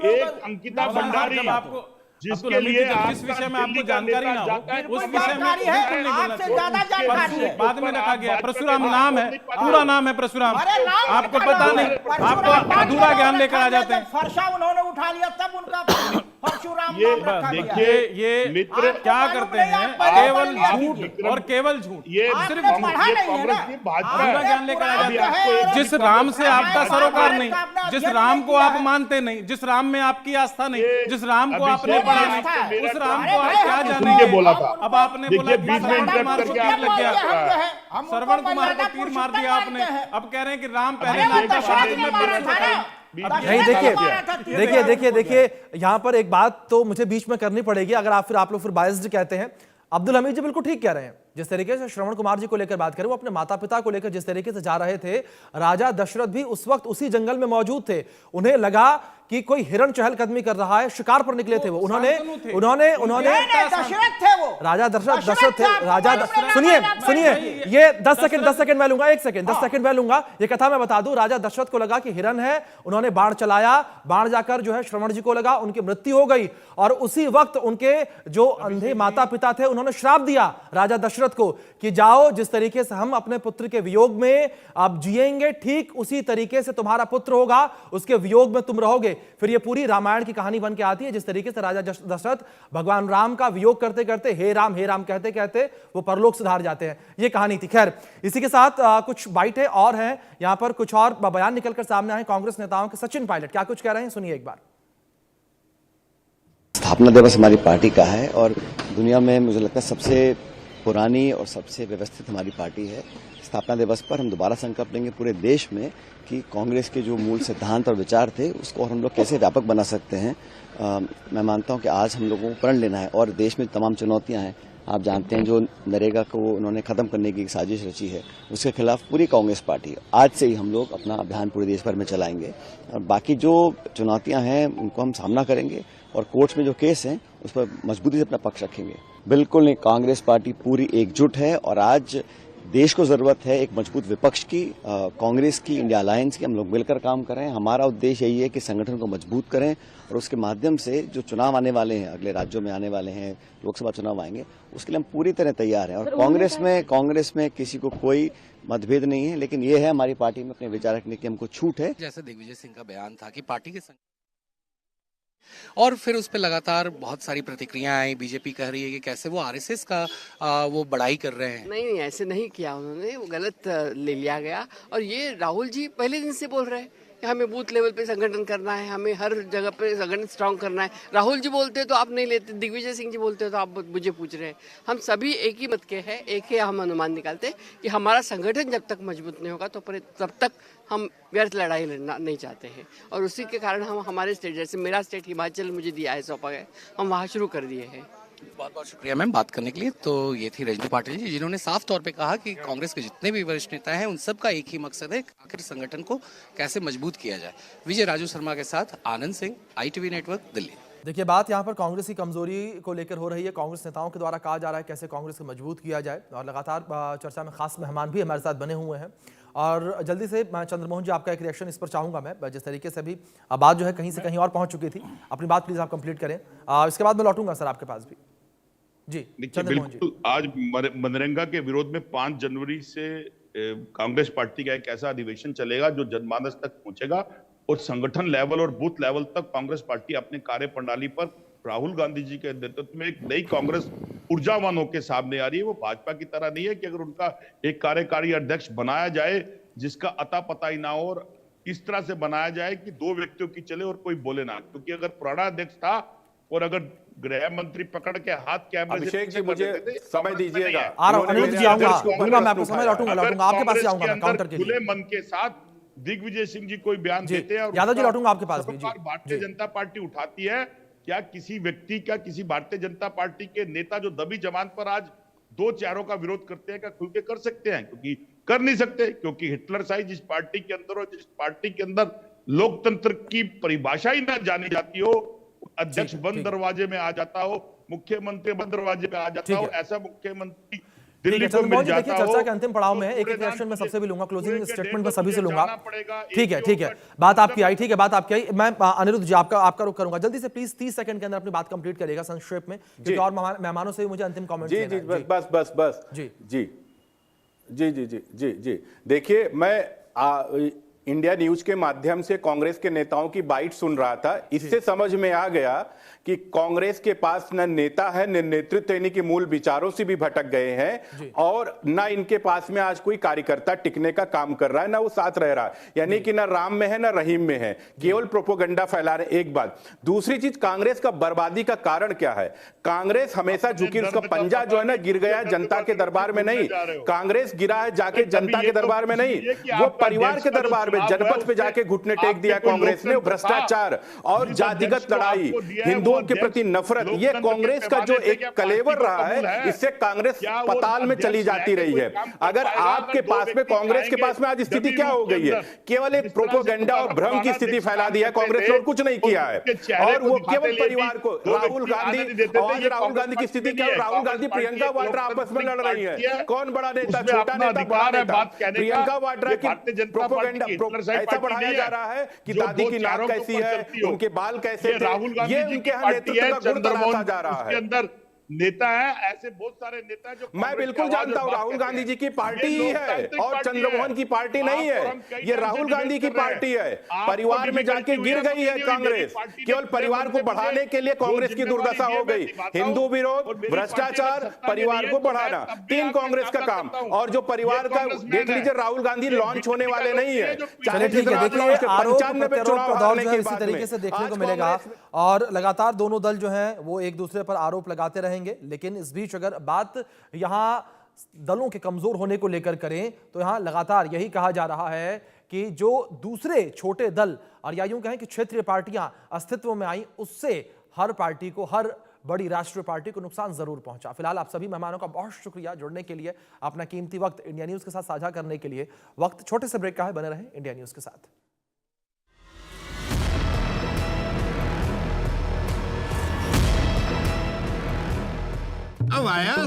एक अंकिता भंडारी, जिसके लिए जिस विषय में आपको जानकारी ना हो उस विषय में बाद में रखा गया। परशुराम नाम है, पूरा नाम है परशुराम, आपको पता नहीं, आपको अधूरा ज्ञान लेकर आ जाते हैं। फरसा उन्होंने उठा लिया तब उनका परशुराम नाम रखा गया। देखिए ये मित्र क्या करते हैं, केवल झूठ और केवल झूठ, ये सिर्फ कांग्रेस की भाजपा ज्ञान लेकर आ जाते हैं। जिस राम से आपका सरोकार नहीं, जिस राम को आप मानते नहीं, जिस राम में आपकी आस्था नहीं, जिस राम को आपने पढ़ा नहीं, उस राम को आप क्या जानेंगे? बोला था अब आपने बोला कि श्रवण कुमार को तीर लग गया, श्रवण कुमार को तीर मार दिया आपने, अब कह रहे हैं कि राम पहले नहीं। देखिए यहाँ पर एक बात तो मुझे बीच में करनी पड़ेगी, अगर आप लोग फिर बायस्ड कहते हैं। अब्दुल हमीद जी बिल्कुल ठीक कह रहे हैं। जिस तरीके से श्रवण कुमार जी को लेकर बात करें, वो अपने माता पिता को लेकर जिस तरीके से जा रहे थे, राजा दशरथ भी उस वक्त उसी जंगल में मौजूद थे। उन्हें लगा कि कोई हिरण चहलकदमी कर रहा है, शिकार पर निकले थे वो। उन्होंने दशरथ थे वो, राजा दशरथ थे। राजा सुनिए ये 10 सेकंड मैं लूंगा, 1 सेकंड 10 सेकंड मैं लूंगा। ये कथा मैं बता दूं, राजा दशरथ को लगा कि हिरण है, उन्होंने बाण चलाया, बाण जाकर जो है श्रवण जी को लगा, उनकी मृत्यु हो गई। और उसी वक्त उनके जो अंधे माता पिता थे, उन्होंने श्राप दिया राजा दशरथ को कि जाओ, जिस तरीके से हम अपने पुत्र के वियोग में आप जिएंगे, ठीक उसी तरीके से तुम्हारा पुत्र होगा, उसके वियोग में तुम रहोगे। फिर ये पूरी रामायण की कहानी बन के आती है, जिस तरीके से राजा दशरथ भगवान राम का वियोग करते करते हे राम कहते कहते वो परलोक सुधार जाते हैं। ये कहानी थी। खैर, इसी के साथ कुछ बाइटें और हैं, यहां पर कुछ और बयान निकलकर सामने आए कांग्रेस नेताओं के। सचिन पायलट क्या कुछ कह रहे हैं, सुनिए एक बार। स्थापना दिवस हमारी पार्टी का है और दुनिया में मुझे लगता है सबसे पुरानी और सबसे व्यवस्थित हमारी पार्टी है। स्थापना दिवस पर हम दोबारा संकल्प लेंगे पूरे देश में कि कांग्रेस के जो मूल सिद्धांत और विचार थे उसको और हम लोग कैसे व्यापक बना सकते हैं। मैं मानता हूं कि आज हम लोगों को प्रण लेना है और देश में तमाम चुनौतियां हैं। आप जानते हैं जो नरेगा को उन्होंने खत्म करने की एक साजिश रची है, उसके खिलाफ पूरी कांग्रेस पार्टी आज से ही हम लोग अपना अभियान पूरे देश भर में चलाएंगे। और बाकी जो चुनौतियां हैं उनको हम सामना करेंगे और कोर्ट्स में जो केस हैं उस पर मजबूती से अपना पक्ष रखेंगे। बिल्कुल नहीं, कांग्रेस पार्टी पूरी एकजुट है और आज देश को जरूरत है एक मजबूत विपक्ष की, कांग्रेस की, इंडिया अलायंस की। हम लोग मिलकर काम करें। हमारा उद्देश्य यही है कि संगठन को मजबूत करें और उसके माध्यम से जो चुनाव आने वाले हैं, अगले राज्यों में आने वाले हैं, लोकसभा चुनाव आएंगे, उसके लिए हम पूरी तरह तैयार हैं। और कांग्रेस में किसी को कोई मतभेद नहीं है, लेकिन ये है हमारी पार्टी में अपने विचार रखने की हमको छूट है। जैसे दिग्विजय सिंह का बयान था कि पार्टी के और फिर उस पर लगातार बहुत सारी प्रतिक्रियाएं आई। बीजेपी कह रही है कि कैसे वो आरएसएस का वो बड़ाई कर रहे हैं। नहीं, ऐसे नहीं किया उन्होंने, वो गलत ले लिया गया। और ये राहुल जी पहले दिन से बोल रहे हैं कि हमें बूथ लेवल पे संगठन करना है, हमें हर जगह पे संगठन स्ट्रांग करना है। राहुल जी बोलते तो आप नहीं लेते, दिग्विजय सिंह जी बोलते तो आप मुझे पूछ रहे हैं। हम सभी एक ही मत के हैं, एक ही हम अनुमान निकालते कि हमारा संगठन जब तक मजबूत नहीं होगा तो तब तक हम व्यर्थ लड़ाई लड़ना नहीं चाहते हैं। और उसी के कारण हम हमारे स्टेट, जैसे मेरा स्टेट हिमाचल मुझे दिया है, सौंपा गया, हम वहाँ शुरू कर दिए हैं। बहुत बहुत शुक्रिया मैम बात करने के लिए। तो ये थी रजनी पाटिल जी, जिन्होंने साफ तौर पे कहा कि कांग्रेस के जितने भी वरिष्ठ नेता हैं उन सब का एक ही मकसद है, आखिर संगठन को कैसे मजबूत किया जाए। विजय राजू शर्मा के साथ आनंद सिंह, ITV नेटवर्क, दिल्ली। देखिए, बात यहाँ पर कांग्रेस की कमजोरी को लेकर हो रही है। कांग्रेस नेताओं के द्वारा कहा जा रहा है कैसे कांग्रेस को मजबूत किया जाए, और लगातार चर्चा में खास मेहमान भी हमारे साथ बने हुए हैं। और जल्दी से चंद्रमोहन जी, आपका एक रिएक्शन इस पर चाहूंगा मैं। जिस तरीके से अभी बात जो है कहीं से कहीं और पहुंच चुकी थी, अपनी बात प्लीज आप कंप्लीट करें, इसके बाद मैं लौटूंगा सर आपके पास भी। जी बिल्कुल। आज मनरेगा के विरोध में 5 जनवरी से कांग्रेस पार्टी का एक ऐसा अधिवेशन चलेगा जो जनमानस तक पहुंचेगा और संगठन लेवल और बूथ लेवल तक कांग्रेस पार्टी अपने कार्य प्रणाली पर राहुल गांधी जी के नेतृत्व में एक नई कांग्रेस ऊर्जावान होकर सामने आ रही है। वो भाजपा की तरह नहीं है कि अगर उनका एक कार्यकारी अध्यक्ष बनाया जाए जिसका अता पता ही ना हो, और इस तरह से बनाया जाए कि 2 व्यक्तियों की चले और कोई बोले ना। क्योंकि अगर पुराना अध्यक्ष था और अगर गृह मंत्री पकड़ के हाथ कैमरे, अभिषेक जी मुझे समय दीजिएगा, खुले मन के साथ दिग्विजय सिंह जी कोई बयान देते हैं और यादव जी लौटूंगा आपके पास भी। भारतीय जनता पार्टी उठाती है, क्या किसी व्यक्ति का, किसी भारतीय जनता पार्टी के नेता जो दबी जमानत पर आज 2 चेहरों का विरोध करते हैं, क्या खुल के कर सकते हैं? क्योंकि कर नहीं सकते, क्योंकि हिटलर साई जिस पार्टी के अंदर और जिस पार्टी के अंदर लोकतंत्र की परिभाषा ही ना जानी जाती हो, अध्यक्ष बंद दरवाजे में आ जाता हो, मुख्यमंत्री बंद दरवाजे में आ जाता हो, ऐसा मुख्यमंत्री दिल्ली को मिल जाता हो। चर्चा के अंतिम पड़ाव में एक रिएक्शन में सबसे भी लूंगा, क्लोजिंग स्टेटमेंट में सभी से लूंगा। ठीक है, बात आपकी आई, ठीक है, बात आपकी आई। मैं अनिरुद्ध जी आपका रुख करूंगा, जल्दी से प्लीज 30 सेकंड के अंदर अपनी बात कंप्लीट करिएगा संक्षेप में, क्योंकि और मेहमानों से भी मुझे अंतिम कमेंट जी देखिए, मैं इंडिया न्यूज के माध्यम से कांग्रेस के नेताओं की बाइट सुन रहा था। इससे समझ में आ गया कि कांग्रेस के पास न नेता है न नेतृत्व, यानी कि मूल विचारों से भी भटक गए हैं, और न इनके पास में आज कोई कार्यकर्ता टिकने का काम कर रहा है, ना वो साथ रह रहा है, यानी कि ना राम में है ना रहीम में है, केवल प्रोपोगंडा फैला रहे। एक बात। दूसरी चीज, कांग्रेस का बर्बादी का कारण क्या है? कांग्रेस हमेशा झुकी, उसका पंजा जो है ना गिर गया जनता के दरबार में नहीं, कांग्रेस गिरा है जाके जनता के दरबार में नहीं, वो परिवार के दरबार में जनपद पे जाके घुटने टेक दिया कांग्रेस ने। भ्रष्टाचार और जातिगत लड़ाई, हिंदुओं के प्रति नफरत, ये कांग्रेस का जो एक कलेवर रहा है, इससे कांग्रेस पताल में चली जाती रही है। अगर आपके पास में, कांग्रेस के पास में आज स्थिति क्या हो गई है, केवल एक प्रोपोगंडा और भ्रम की स्थिति फैला दी है कांग्रेस ने और कुछ नहीं किया है। और वो केवल परिवार को, राहुल गांधी की स्थिति क्या है? राहुल गांधी प्रियंका वाड्रा आपस में लड़ रही है, कौन बड़ा नेता, छोटा नेता, बड़ा नेता? प्रियंका वाड्रा की प्रोपोगंडा ऐसा बढ़ाया जा रहा है कि दादी की नाक कैसी है, उनके बाल कैसे थे, ये उनके यहाँ नेतृत्व का गुण तराशा जा रहा है। नेता है, ऐसे बहुत सारे नेता जो मैं बिल्कुल जानता हूं राहुल गांधी जी की पार्टी ही है और चंद्रमोहन की पार्टी नहीं है। ये राहुल गांधी की पार्टी है। परिवार में जाके गिर गई है कांग्रेस। केवल परिवार को बढ़ाने के लिए कांग्रेस की दुर्दशा हो गई। हिंदू विरोध, भ्रष्टाचार, परिवार को बढ़ाना, तीन कांग्रेस का काम। और जो परिवार का देख लीजिए, राहुल गांधी लॉन्च होने वाले नहीं है। चलिए ठीक है, देखिए आरोप प्रत्यारोप का दौर जो है इसी तरीके से देखने को मिलेगा और लगातार दोनों दल जो है वो एक दूसरे पर आरोप लगाते रहेंगे। लेकिन इस बीच अगर बात यहां दलों के कमजोर होने को लेकर करें तो यहां लगातार यही कहा जा रहा है कि जो दूसरे छोटे दल और या यूं कहें कि क्षेत्रीय पार्टियां अस्तित्व में आई, उससे हर पार्टी को, हर बड़ी राष्ट्रीय पार्टी को नुकसान जरूर पहुंचा। फिलहाल आप सभी मेहमानों का बहुत शुक्रिया जुड़ने के लिए, अपना कीमती वक्त इंडिया न्यूज के साथ साझा करने के लिए। वक्त छोटे से ब्रेक का है, बने रहें इंडिया न्यूज के साथ। अब आया